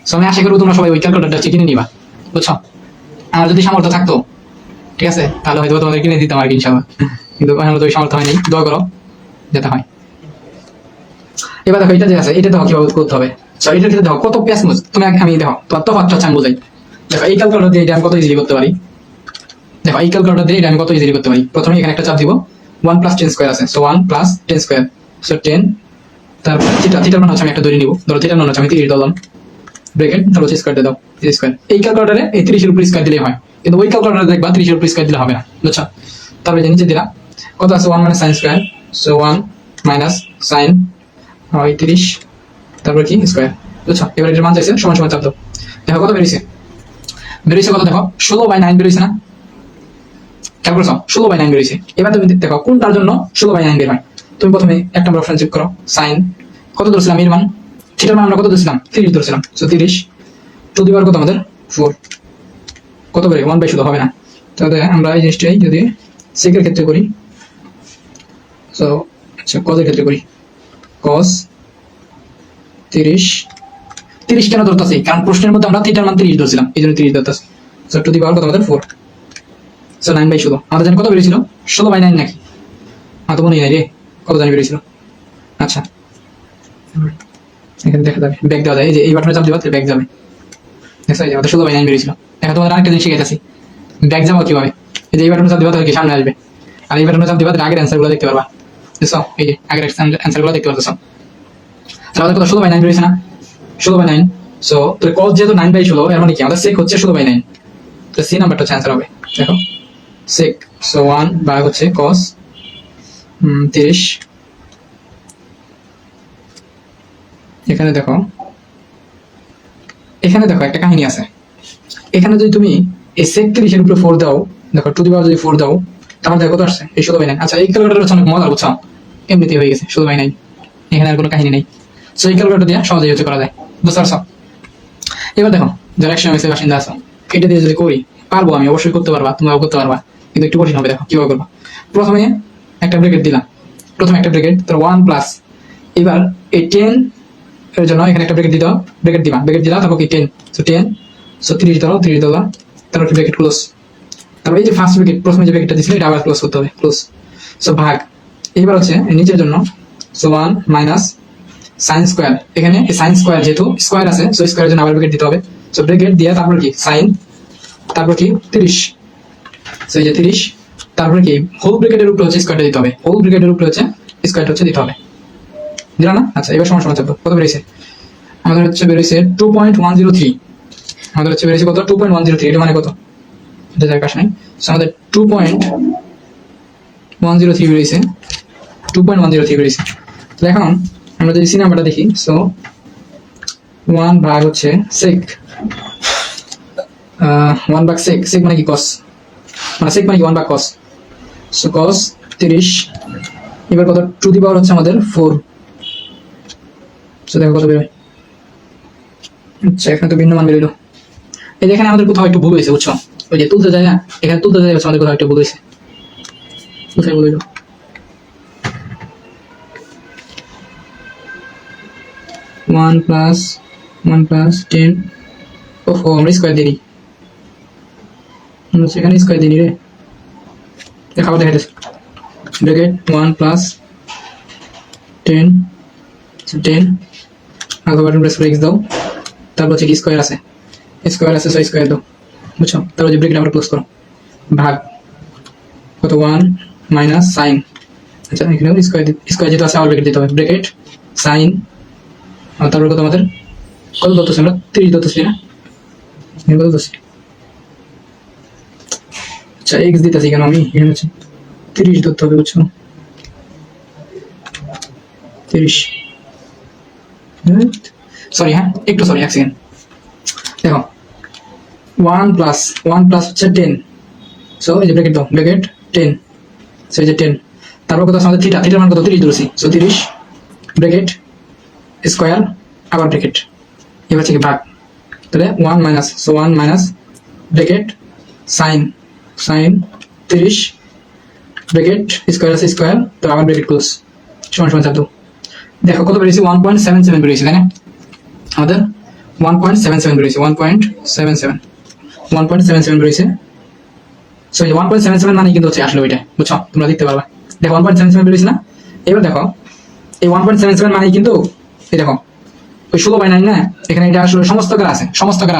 সো আমি আশা করি তোমরা সবাই ওই ক্যালকুলেটরটা কিনে নিবা, বুঝছো? আমার যদি সামর্থ্য থাকতো, ঠিক আছে, তাহলে হয়তো তোমাদের কিনে দিতাম আর কি ইনশাআল্লাহ, কিন্তু আমার তো ওই সামর্থ্য হয়নি, দোয়া করো যেটা হয়। এবার দেখো এটা যে আছে, এটা দেখো কিভাবে করতে হবে। সো এটা থেকে দেখো কত প্যাসমুজ, তুমি আমি দেখো তোমার তফাৎটা হচ্ছে আমি বোঝাই। দেখো এই ক্যালকুলেটর দিয়ে এটা আমি কত ইজিলি করতে পারি, দেখো এই ক্যালকুলেটর দিয়ে এটা আমি কত ইজিলি করতে পারি। প্রথমে এখানে একটা চাপ দিব, 1 + tan স্কয়ার আছে, সো 1 + tan স্কয়ার, সো 10, তারপর থিটা, থিটার মান হচ্ছে আমি একটা ধরে নিব, ধরো থিটার মান হচ্ছে আমি 30 ধরলাম, ব্রেকেট, তারপর স্কয়ার দিয়ে দাও, 30 স্কয়ার। এই ক্যালকুলেটরে এই 30 এর উপর স্কয়ার দিলেই হয়, কিন্তু ওই ক্যালকুলেটরে দেখবা 30 এর উপর স্কয়ার দিলে হবে না, বুঝছো? তারপরে যে নিচে দিলা কত আছে 1 - sin square, so 1 minus sine 30, তারপর কি স্কোয়ার। বুঝছো? এবার এটার মান চাইছে সমান সমান চাপ দাও। দেখো কত বেরিয়েছে কত, দেখো 16/9 বেরিয়েছে না? খেয়াল করছো? 16/9 বেরিয়েছে। এবার তুমি দেখো কোনটার জন্য 16/9 বের হয়। তুমি প্রথমে এক নম্বর অপশন চেক করো, সাইন কত ধরছিলাম, এর মান থিটার মান আমরা কত ধরছিলাম, 30 ধরছিলাম। সো 30 টু দি পাওয়ার কত আমাদের 4, কত বের 1/16 হবে না। তাহলে আমরা এই জিনিসটাই যদি সেকের ক্ষেত্রে করি, সো আচ্ছা কজের ক্ষেত্রে করি, cos 30 কেন ধরতেছি, কারণ প্রশ্নের মধ্যে আমরা থিটার মান 30 ধরছিলাম, এই জন্য 30 ধরতেছি। সো টু দি পাওয়ার কত আমাদের 4, সো 9/16। আমাদের জানি কত বেরিয়েছিল, 16/9 নাকি? আমার তো মনে নাই রে, কত জানি বেরিয়েছিল। আচ্ছা এখানে দেখা যাবে, ব্যাক দেওয়া যায়, এই যে এই বাটনে চাপ দিবা ব্যাক যাবে। দেখছো, এই যে আমাদের 16/9 বেরিয়েছিল। এখন তোমাদের আরেকটা জিনিস শিখাইতেছি, ব্যাক যাবো কিভাবে। এই যে এই বাটনে চাপ দিবা তাহলে কি সামনে আসবে, আর এই বাটনে চাপ দিবা তাহলে আগের অ্যান্সারগুলো দেখতে পারবা। দেখছো, এই যে আগের অ্যান্সারগুলো দেখতে পারতেছো। তাহলে আমাদের কত 16/9 বেরিয়েছে না, 16/9। সো তাহলে cos যেহেতু 9/16, এর মানে কি আমাদের sec হচ্ছে 16/9, তো সি নাম্বারটা হচ্ছে অ্যান্সার হবে। দেখো sec, সো 1 ভাগ হচ্ছে cos 30। এখানে দেখো একটা কাহিনী আছে। এখানে যদি তুমি এই sec 30 এর উপরে 4 দাও, দেখো টু দি পাওয়ার যদি 4 দাও, তাহলে দেখো কত আসছে, এই 16/9। আচ্ছা এই ক্যালকুলেটর হচ্ছে অনেক মজার, বুঝছো? এমনিতেই হয়ে গেছে 16/9, এখানে আর কোনো কাহিনী নেই। সো এই ক্যালকুলেটর দিয়ে সহজেই হচ্ছে করা যায়, বুঝতে পারছো? এবার দেখো যারা 100 বাসিন্দা আছো, এটা দিয়ে যদি করি, পারবো আমি, অবশ্যই করতে পারবা, তোমরাও করতে পারবা, কিন্তু একটু কঠিন হবে। দেখো কিভাবে করবা। প্রথমে একটা ব্র্যাকেট দিলাম, তো 1 প্লাস, এবার এই 10 এর জন্য এখানে একটা ব্র্যাকেট দিবা, ব্র্যাকেট দিলা, তারপর কি 10, সো 10, সো 30 ধরো, তারপর কি ব্র্যাকেট ক্লোজ, তারপর এই যে ফার্স্ট ব্র্যাকেট প্রথমে যে ব্র্যাকেটটা দিছিল এটা আবার ক্লোজ করতে হবে, ক্লোজ। সো ভাগ, এইবার হচ্ছে নিচের জন্য, সো 1 মাইনাস সাইন স্কোয়ার, এখানে সাইন স্কোয়ার যেহেতু স্কোয়ার আছে, সো স্কোয়ারের জন্য আবার ব্র্যাকেট দিতে হবে। সো ব্র্যাকেট দিয়ে তারপর কি সাইন, তারপর কি 30, সো এই যে 30, তারপর কি হোল ব্র্যাকেটের উপরে হচ্ছে স্কোয়ারটা দিতে হবে, হোল ব্র্যাকেটের উপরে হচ্ছে স্কোয়ারটা হচ্ছে দিতে হবে, দিলা না? আচ্ছা এবার সমান চাপ দাও, কত বেরিয়েছে আমাদের, হচ্ছে বেরিয়েছে 2.103, আমাদের হচ্ছে বেরিয়েছে কত 2.103, এটা মানে কত, এটা যার কাছে নাই। সো আমাদের 2.103 বেরিয়েছে, 2.103 বেরিয়েছে। তো এখন আমরা যদি সি নাম্বারটা দেখি, সো 1 ভাগ হচ্ছে sec, 1 ভাগ sec, sec মানে কি cos, মানে sec মানে কি 1 ভাগ cos, সো cos 30, এবার কত টু দি পাওয়ার হচ্ছে আমাদের 4। সো দেখো কত বেরোয়। আচ্ছা এখানে তো ভিন্ন মান বেরোলো। এই যে এখানে আমাদের কোথাও একটু ভুল হয়েছে, বুঝছো? ওই যে তুলতে যায় না, এখানে তুলতে যায় আমাদের কোথাও একটু ভুল হয়েছে, কোথায় ভুল হইলো, 1 প্লাস 10, ওহো আমরা স্কোয়ার দিই, সেখানে স্কোয়ার দিই রে, খাবার দেখা যাচ্ছে ব্র্যাকেট 1 প্লাস 10, 10 আগে বাটন প্রেস করে x দাও, তারপর হচ্ছে কি স্কোয়ার আছে, সো স্কোয়ার দাও, বুঝছো? তারপর যে ব্র্যাকেট আবার ক্লোজ করো, ভাগ কত 1 মাইনাস সাইন, আচ্ছা এখানেও স্কোয়ার যেটা আছে আবার ব্র্যাকেট দিতে হবে, ব্র্যাকেট সাইন, তারপর কত আমাদের কত ধরতেছি আমরা, 30 ধরতেছি না, কত ধরতেছি, আচ্ছা এক্স দিতেছি কেন আমি, এখানে হচ্ছে 30 ধরতে হবে, বুঝছো? 30, সরি হ্যাঁ একটু সরি, এক সেকেন্ড। দেখো 1 প্লাস হচ্ছে 10, সো এই যে ব্র্যাকেট দাও, ব্র্যাকেট 10, সো এই যে 10, তারপর কত আমাদের থিটার মান কত 30 ধরেছি, সো 30 ব্র্যাকেট স্কোয়ার আবার ব্র্যাকেট, এবার হচ্ছে কি ভাগ, তাহলে 1 minus, so 1 minus bracket sine 30 bracket square আছে স্কোয়ার, তো আবার ব্র্যাকেট ক্লোজ, সমান সমান চাপ দাও। দেখো কত বেরিয়েছে 1.77 বেরিয়েছে, তাই না? আমাদের 1.77 বেরিয়েছে, 1.77 বেরিয়েছে। সো এই 1.77 মানে কিন্তু হচ্ছে আসলে ওইটা, বুঝছো? তোমরা দেখতে পারবা, দেখো 1.77 বেরিয়েছে না? এবার দেখো এই 1.77 মানে কিন্তু এই দেখো ওই 16/9 না, এখানে এটা আসলে সমস্তকার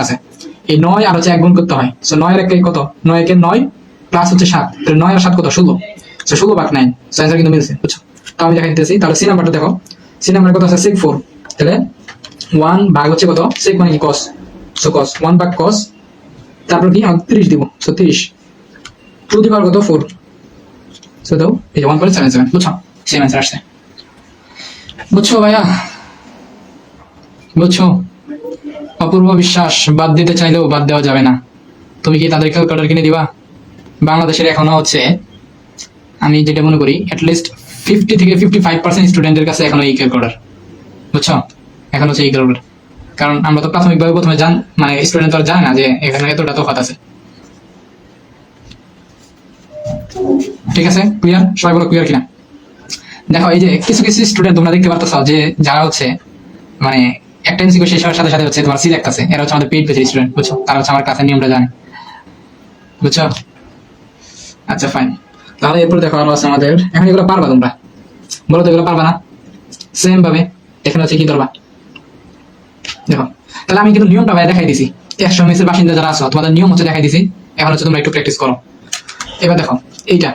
আছে, এই 9 আর হচ্ছে 1 গুণ করতে হয়। সো 9 এর 1 কত, 9 এর 9 প্লাস হচ্ছে 7, তাহলে 9 আর 7 কত 16, সো 16 ভাগ 9, সো অ্যানসার কিন্তু মিলছে, বুঝছো? তাও আমি দেখাই দিতেছি। তাহলে সি নাম্বারটা দেখো, সি নাম্বার কত আছে sec 4, তাহলে 1 ভাগ হচ্ছে কত, sec মানে কি cos, সো cos 1 ভাগ cos, তারপর কি 30 দিব, সো 30 টু দি পাওয়ার কত 4, সো দাও এই যে 1.77, বুঝছো? সেম অ্যানসার আসছে। বুঝছো ভাইয়া, বুঝছো? অপূর্ব বিশ্বাস বাদ দিতে চাইলেও বাদ দেওয়া যাবে না। তুমি কি তাদের ক্যালকুলেটর কিনে দিবা? বাংলাদেশের এখনো হচ্ছে, আমি যেটা মনে করি অ্যাটলিস্ট 50 থেকে 55% স্টুডেন্টের কাছে এখনো এই ক্যালকুলেটর, বুঝছো? এখন হচ্ছে এই ক্যালকুলেটর, কারণ আমরা তো প্রাথমিকভাবে প্রথমে মানে স্টুডেন্ট তো আর জানে না যে এখানে এতটা তফাৎ আছে। ঠিক আছে, ক্লিয়ার? সবাই বলো ক্লিয়ার কিনা। দেখো এই যে কিছু কিছু স্টুডেন্ট তোমরা দেখতে পারতেছ যে যারা হচ্ছে মানে একটা এমসিকিউ শেষ হওয়ার সাথে সাথে হচ্ছে তোমার সিলেক্ট আছে, এরা হচ্ছে আমাদের পেইড পেজের স্টুডেন্ট, বুঝছো? তারা হচ্ছে আমার কাছে নিয়মটা জানে, বুঝছো? আচ্ছা ফাইন, তাহলে এরপর দেখো আরো আছে আমাদের। এখন এগুলো পারবা তোমরা? বলো তো এগুলো পারবা না? সেম ভাবে এখানে হচ্ছে কি করবা দেখো। তাহলে আমি কিন্তু নিয়মটা ভাই দেখাই দিছি, 100 মেসের বাসিন্দা যারা আছো তোমাদের নিয়ম হচ্ছে দেখাই দিছি। এখন হচ্ছে তোমরা একটু প্র্যাকটিস করো। এবার দেখো এইটা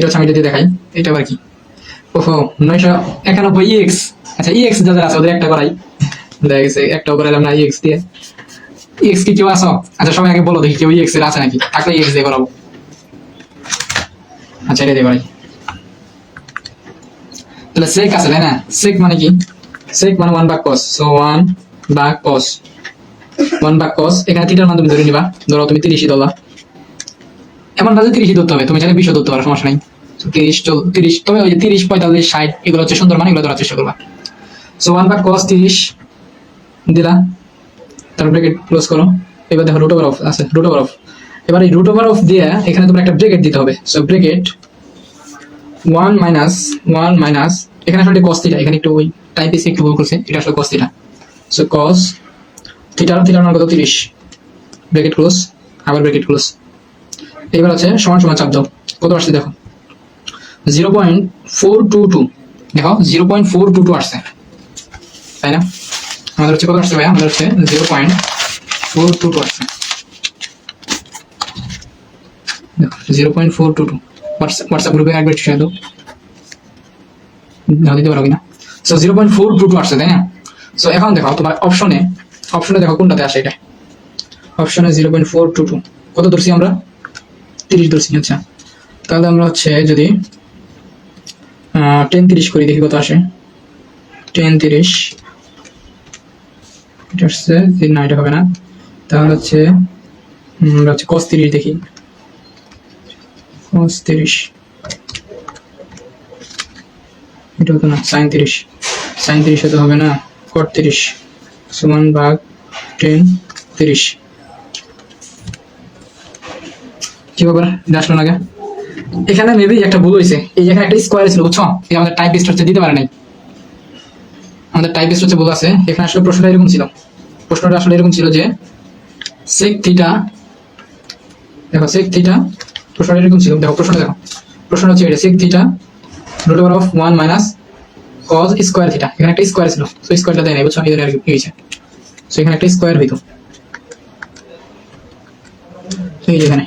হচ্ছে আমি যদি দেখাই, এটা আবার কি? ওহো 991 EX। আচ্ছা EX যাদের আছে ওদের একটা করাই, দেখা গেছে একটাও করাইলাম না EX দিয়ে। EX কি কেউ আসো? আচ্ছা সবাই আগে বলো দেখি কেউ EX এর আছে নাকি, থাকলে EX দিয়ে করাবো। আচ্ছা এটা দিয়ে করাই। তাহলে সেক আছে তাই না? সেক মানে কি? সেক মানে 1 ভাগ cos, সো 1 ভাগ cos, 1 ভাগ cos। এখানে থিটার মান তুমি ধরে নিবা, ধরো তুমি 30ই ধরলা, এমন না যে 30ই ধরতে হবে, তুমি চাইলে 20ও ধরতে পারো, সমস্যা নাই। 30, তবে ওই যে 30, 45, 60 এগুলো হচ্ছে সুন্দর মান, এগুলো ধরার চেষ্টা করবা। সো 1 ভাগ cos 30 দিলা, তারপর ব্র্যাকেট ক্লোজ করো। এবার দেখো রুট ওভার অফ আছে, রুট ওভার অফ। এবার এই রুট ওভার অফ দিয়ে এখানে তোমার একটা ব্র্যাকেট দিতে হবে। সো ব্র্যাকেট 1 মাইনাস এখানে আসলে cos থিটা, এখানে একটু ওই টাইপ এসে একটু ভুল করছে, এটা আসলে cos থিটা। সো cos থিটার মান কত? 30, ব্র্যাকেট ক্লোজ, আবার ব্র্যাকেট ক্লোজ। এবার আছে সমান সমান চাপ দাও, কত আসছে দেখো 0.422, দেখো 0.422 আসছে, তাই না? আমাদের হচ্ছে কত আসছে ভাই? আমাদের হচ্ছে 0.422 আসছে, দেখো 0.422। হোয়াটসঅ্যাপ গ্রুপে একবার শেয়ার দাও, দিতে পারো কিনা। সো 0.422 আসছে, তাই না? সো এখন দেখো তোমার অপশনে দেখো কোনটাতে আসে, এটা অপশনে 0.422 কত ধরছি আমরা? 30 ধরছি। আচ্ছা তাহলে আমরা হচ্ছে যদি 10-30 করি, দেখি কত আসে। 10-30 এটা আসছে না, এটা হবে না। তাহলে হচ্ছে আমরা হচ্ছে cos 30 দেখি, cos 30 এটা হতো না, sin 30 হতে হবে না, cot 30 সমান ভাগ 10-30। কি ব্যাপার, এটা আসলো না আগে? এখানে মেবি একটা ভুল হয়েছে, এই এখানে একটা স্কোয়ার ছিল, বুঝছো? এই আমাদের টাইপিস্ট হচ্ছে দিতে পারে নাই, আমাদের টাইপিস্ট হচ্ছে ভুল আছে। এখানে আসলে প্রশ্নটা এরকম ছিল, প্রশ্নটা আসলে এরকম ছিল যে sec থিটা, দেখো sec থিটা প্রশ্নটা এরকম ছিল, দেখো প্রশ্নটা দেখো, প্রশ্নটা হচ্ছে এটা sec theta root over of 1 minus cos square theta. এখানে একটা স্কয়ার ছিল, সো স্কয়ারটা দেয় না, বুঝছো? এই জন্য আর কি হয়েছে। সো এখানে একটা স্কয়ার হইতো, এই যে এখানে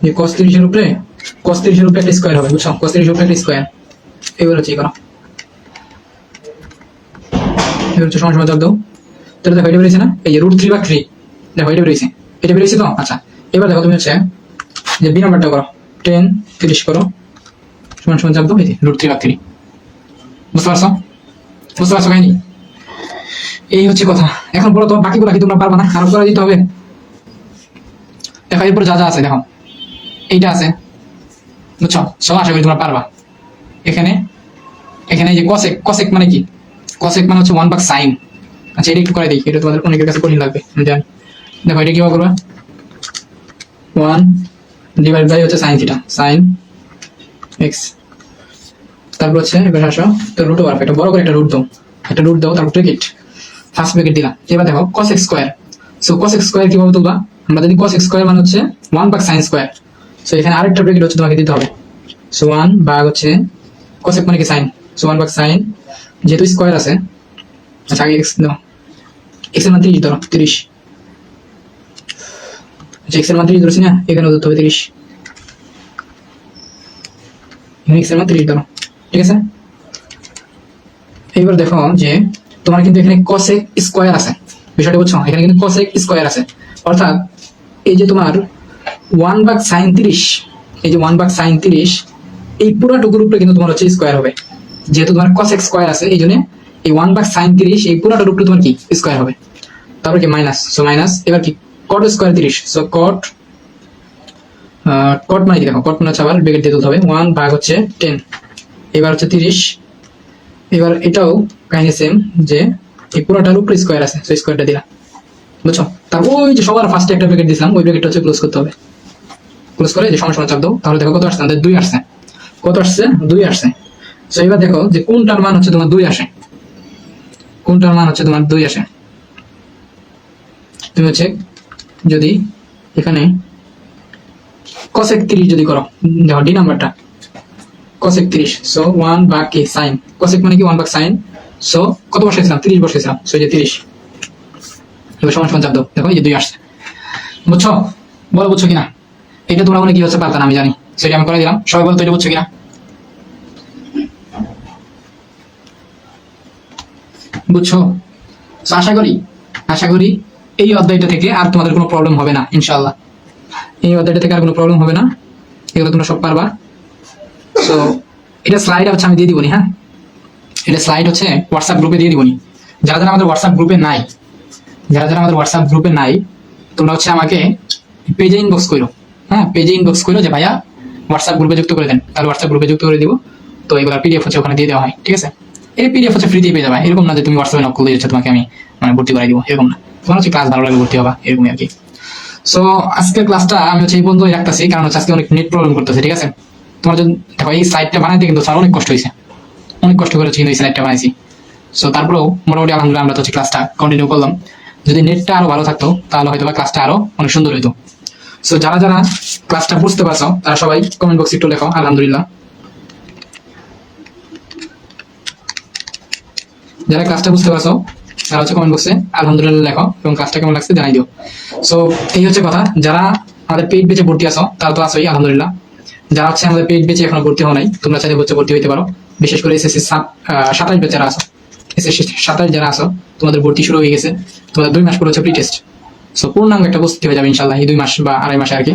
যে cos 30 এর উপরে একটা স্কয়ার হবে, বুঝছো? cos 30 এর উপরে একটা স্কয়ার। এবার হচ্ছে করা, এবার হচ্ছে সমান সমান চাপ দাও। তাহলে দেখো এটা বেরিয়েছে না, এই যে √3/3, দেখো এটা বেরিয়েছে, তো। আচ্ছা এবার দেখো তুমি হচ্ছে যে বি নাম্বারটা করো, 10-30 করো, সমান সমান চাপ দাও, এই যে √3/3। বুঝতে পারছো কাহিনী? এই হচ্ছে কথা। এখন বলো তো বাকিগুলো কি তোমরা পারবা না? আরো করে দিতে হবে। দেখো এরপর যা যা আছে, দেখো এইটা আছে, বুঝছো? সব আশা করি তোমরা পারবা। এখানে এই যে cosec মানে কি? cosec মানে হচ্ছে 1 ভাগ sin। আচ্ছা এটা একটু করে দিই, এটা তোমাদের অনেকের কাছে কঠিন লাগবে আমি জানি। দেখো এটা কিভাবে করবা, 1 ডিভাইড বাই হচ্ছে sin থিটা, sin x। তারপর হচ্ছে এবার আসো তো রুট ওভার, এটা বড় করে একটা রুট দাও, তারপর ব্র্যাকেট, ফার্স্ট ব্র্যাকেট দিলাম। এবার দেখো cosec square, so cosec square কিভাবে তুলবা? আমরা যদি cosec স্কয়ার মানে হচ্ছে 1 ভাগ sin স্কয়ার, সো এখানে আরেকটা ব্র্যাকেট হচ্ছে তোমাকে দিতে হবে। সো 1 ভাগ হচ্ছে cosec মানে কি sin, সো 1 ভাগ sin, যেহেতু স্কয়ার আছে। আচ্ছা আগে x দাও, x এর মান 30 ধরো, 30। আচ্ছা x এর মান 30 ধরছি না, এখানেও ধরতে হবে 30, এখানে x এর মান 30 ধরো, ঠিক আছে? এইবার দেখো যে তোমার কিন্তু এখানে cosec স্কয়ার আছে, বিষয়টা বুঝছো? এখানে কিন্তু cosec স্কয়ার আছে, অর্থাৎ এই যে তোমার 1 ভাগ sin 30, এই যে 1 ভাগ sin 30 এই পুরোটুকুর উপরে কিন্তু তোমার হচ্ছে স্কোয়ার হবে, যেহেতু তোমার cosec স্কোয়ার আছে এই জন্য এই 1/sin 30 এই পুরোটার উপরে তোমার কি স্কোয়ার হবে। তারপর কি মাইনাস, সো মাইনাস, এবার কি cot স্কোয়ার 30, সো cot মানে কি দেখো cot মানে হচ্ছে আবার ব্র্যাকেট দিয়ে তুলতে হবে 1 ভাগ হচ্ছে 10, এবার হচ্ছে 30, এবার এটাও কাহিনী সেম যে এই পুরোটার উপরে স্কোয়ার আছে, সো স্কোয়ারটা দিলাম, বুঝছো। তারপর ওই যে সবার ফার্স্টে একটা ব্র্যাকেট দিলাম, ওই ব্র্যাকেটটা হচ্ছে ক্লোজ করতে হবে, ক্লোজ করে যে সমান সমান চাপ দাও, তাহলে দেখো কত আসছে আমাদের 2 আসছে, কত আসছে 2 আসছে। সো এবার দেখো যে কোনটার মান হচ্ছে তোমার 2 আসে, কোনটার মান হচ্ছে তোমার 2 আসে। তুমি হচ্ছে যদি এখানে cosec 30 যদি করো, দেখো ডি নাম্বারটা cosec 30, সো 1 ভাগ কি sin, cosec মানে কি 1 ভাগ sin, সো কত বসাইছিলাম 30 বসাইছিলাম, সো এই যে 30, এবার সমান সমান চাপ দাও, দেখো এই যে 2 আসছে, বুঝছো, বলো বুঝছো কিনা। এটা তোমরা মনে কি হচ্ছে পারতা না আমি জানি, সেটা আমি করে দিলাম, সবাই বলো তো এটা বুঝছো কিনা। বুঝছো, তো আশা করি এই অধ্যায়টা থেকে আর তোমাদের কোনো প্রবলেম হবে না ইনশাআল্লাহ, এই অধ্যায়টা থেকে আর কোনো প্রবলেম হবে না, এগুলো তোমরা সব পারবা। সো এটা স্লাইড হচ্ছে আমি দিয়ে দিবনি, হ্যাঁ এটা স্লাইড হচ্ছে হোয়াটসঅ্যাপ গ্রুপে দিয়ে দিবনি। যারা যারা আমাদের হোয়াটসঅ্যাপ গ্রুপে নাই, তোমরা হচ্ছে আমাকে পেজে ইনবক্স করো, হ্যাঁ পেজে ইনবক্স করো যে ভাইয়া হোয়াটসঅ্যাপ গ্রুপে যুক্ত করে দেন, তাহলে হোয়াটসঅ্যাপ গ্রুপে যুক্ত করে দিব। তো এগুলো পিডিএফ হচ্ছে ওখানে দিয়ে দেওয়া হয়, ঠিক আছে। এই পিডিএফ হচ্ছে ফ্রিতে পেয়ে যাবে, এরকম না যে তুমি হোয়াটসঅ্যাপে নক করলে হচ্ছে তোমাকে আমি মানে ভর্তি করাই দিব, এরকম না, তোমার হচ্ছে ক্লাস ভালো লাগে ভর্তি হবা, এরকমই আর কি। সো আজকের ক্লাসটা আমি হচ্ছে এই পর্যন্তই রাখতেছি, কারণ হচ্ছে আজকে অনেক নেট প্রবলেম করতেছে, ঠিক আছে। তোমার যদি দেখো এই সাইটটা বানাইতে কিন্তু স্যার অনেক কষ্ট হয়েছে, অনেক কষ্ট করেছি কিন্তু এই সাইটটা বানাইছি। সো তারপরেও মোটামুটি আলহামদুলিল্লাহ আমরা তো হচ্ছে ক্লাসটা কন্টিনিউ করলাম। যদি নেটটা আরো ভালো থাকতো তাহলে হয়তো বা ক্লাসটা আরো অনেক সুন্দর হইতো। সো যারা যারা ক্লাসটা বুঝতে পারছো তারা সবাই কমেন্ট বক্সে একটু লেখো আলহামদুলিল্লাহ। যারা ক্লাসটা বুঝতে পারছো তারা হচ্ছে কমেন্ট বক্সে আলহামদুলিল্লাহ লেখো এবং ক্লাসটা কেমন লাগছে জানাই দিও। সো এই হচ্ছে কথা, যারা আমাদের পেইড বেচে ভর্তি আছো তারা তো আছোই আলহামদুলিল্লাহ। যারা হচ্ছে আমাদের পেইড বেচে এখনো ভর্তি হও নাই, তোমরা চাইলে হচ্ছে ভর্তি হইতে পারো, বিশেষ করে এসএসসি 27 ব্যাচ যারা আছো, এসএসসি 27 যারা আছো তোমাদের ভর্তি শুরু হয়ে গেছে, তোমাদের 2 মাস পরে হচ্ছে প্রি টেস্ট। সো পূর্ণাঙ্গ একটা প্রস্তুতি হয়ে যাবে ইনশাল্লাহ এই 2 মাস বা 2.5 মাসে আর কি,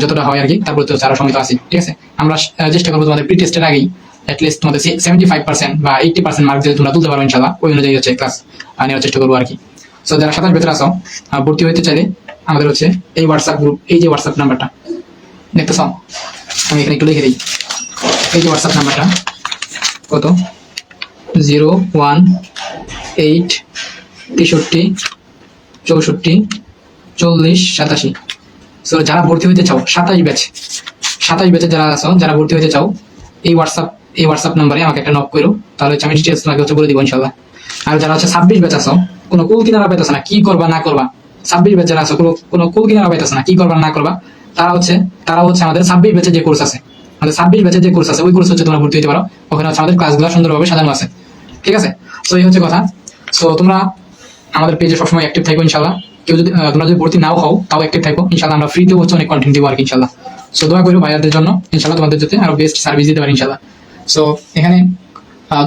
যতটা হয় আর কি। তারপরে তো আরো সময় তো আছে, ঠিক আছে। আমরা চেষ্টা করবো তোমাদের প্রি টেস্টের আগেই অ্যাটলিস্ট তোমাদের 75% বা 80% মার্ক যদি তোমরা তুলতে পারো ইনশাল্লাহ, ওই অনুযায়ী হচ্ছে ক্লাস নেওয়ার চেষ্টা করবো আর কি। সো যারা 27 ভেতরে আসো ভর্তি হইতে চাইলে আমাদের হচ্ছে এই হোয়াটসঅ্যাপ গ্রুপ, এই যে হোয়াটসঅ্যাপ নাম্বারটা দেখতেছ, আমি এখানে একটু লিখে দিই, এই যে হোয়াটসঅ্যাপ নাম্বারটা কত 01 8 63 64 40 87। সো যারা ভর্তি হইতে চাও 27 ব্যাচে যারা আছো, যারা ভর্তি হইতে চাও এই হোয়াটসঅ্যাপ নাম্বারে আমাকে একটা নক করো, তাহলে হচ্ছে আমি ডিটেলস তোমাকে হচ্ছে বলে দিব ইনশাল্লাহ। আর যারা হচ্ছে 26 ব্যাচ আছো, কোনো কুল কিনারা পাইতেছ না কি করবা না করবা, 26 ব্যাচ যারা আছো কোনো কুল কিনারা পাইতেছ না কি করবা না করবা, তারা হচ্ছে আমাদের 26 ব্যাচে যে কোর্স আছে, আমাদের 26 ব্যাচে যে কোর্স আছে ওই কোর্স হচ্ছে তোমরা ভর্তি হতে পারো, ওখানে হচ্ছে আমাদের ক্লাসগুলো সুন্দরভাবে সাজানো আছে, ঠিক আছে। সো এই হচ্ছে কথা। সো তোমরা আমাদের পেজে সবসময় অ্যাক্টিভ থাকো ইনশাল্লাহ। কেউ যদি তোমরা যদি ভর্তি নাও হও তাও অ্যাক্টিভ থাকো ইনশাল্লাহ, আমরা ফ্রিতে হচ্ছে অনেক কন্টেন্ট দিব আর কি ইনশাল্লাহ। সো দোয়া করো ভাইয়াদের জন্য ইনশাল্লাহ, তোমাদের যাতে আরো বেস্ট সার্ভিস দিতে পারি ইনশাল্লাহ। সো এখানে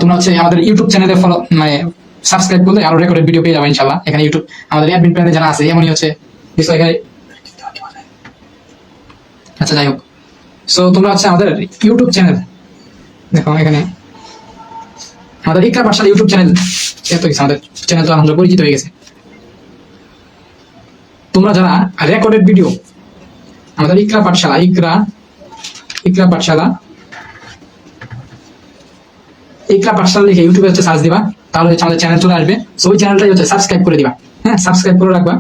তোমরা হচ্ছে আমাদের ইউটিউব চ্যানেলে ফলো মানে সাবস্ক্রাইব করলে আরো রেকর্ডেড ভিডিও পেয়ে যাবে ইনশাল্লাহ। এখানে ইউটিউব আমাদের অ্যাডমিন প্যানেলে যারা আছে এমনই হচ্ছে এখানে, আচ্ছা যাই হোক। সো তোমরা হচ্ছে আমাদের ইউটিউব চ্যানেল দেখো, এখানে আমাদের ইকরা পাঠশালা ইউটিউব চ্যানেল, এত কিছু আমাদের চ্যানেল তো আলহামদুলিল্লাহ পরিচিত হয়ে গেছে। তোমরা যারা রেকর্ডেড ভিডিও আমাদের ইকরা পাঠশালা লিখে ইউটিউবে হচ্ছে সার্চ দিবা, তাহলে হচ্ছে আমাদের চ্যানেল চলে আসবে। সো ওই চ্যানেলটাই হচ্ছে সাবস্ক্রাইব করে দিবা, হ্যাঁ সাবস্ক্রাইব করে রাখবা,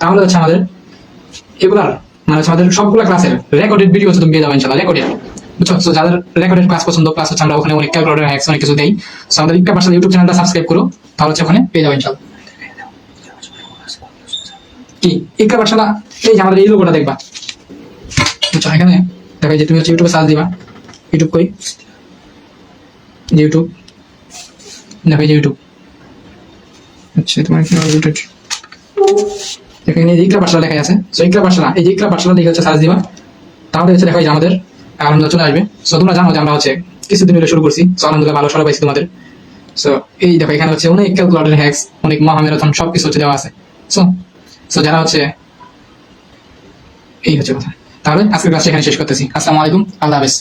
তাহলে হচ্ছে আমাদের এগুলার মানে হচ্ছে আমাদের সবগুলো ক্লাসের রেকর্ডেড ভিডিও হচ্ছে তুমি পেয়ে যাবে ইনশাল্লাহ, রেকর্ডেড, বুঝছো। সো যাদের রেকর্ডেড ক্লাস পছন্দ, প্লাস হচ্ছে আমরা ওখানে অনেক ক্যালকুলেটর হ্যাকস অনেক কিছু দেই। সো আমাদের ইকরা পাঠশালা ইউটিউব চ্যানেলটা সাবস্ক্রাইব করো, তাহলে হচ্ছে ওখানে পেয়ে যাবে ইনশাল্লাহ। কি ইকরা পাঠশালা, এই যে আমাদের এই লোগোটা দেখবা, বুঝছো। এখানে দেখো যে তুমি হচ্ছে ইউটিউবে সার্চ দিবা, ইউটিউব কই ইউটিউব, দেখো এই যে ইউটিউব, আচ্ছা তোমার কি ইউটিউব এখানে ইকরা পাঠশালা লেখা আছে। সো ইকরা পাঠশালা, এই যে ইকরা পাঠশালা দেখে হচ্ছে সার্চ দিবা, তাহলে হচ্ছে দেখো যে আমাদের আলহামদুলিল্লাহ চলে আসবে। সো তোমরা জানো যে আমরা হচ্ছে কিছুদিন হলে শুরু করছি, সো আলহামদুলিল্লাহ ভালো সাড়া পাইছি তোমাদের। সো এই দেখো এখানে হচ্ছে অনেক ক্যালকুলেটর হ্যাকস, অনেক মহামেরাথন সবকিছু হচ্ছে দেওয়া আছে। সো যারা হচ্ছে এই হচ্ছে কথা, তাহলে আজকের ক্লাসটা এখানে শেষ করতেছি। আসসালামু আলাইকুম, আল্লাহ হাফেজ।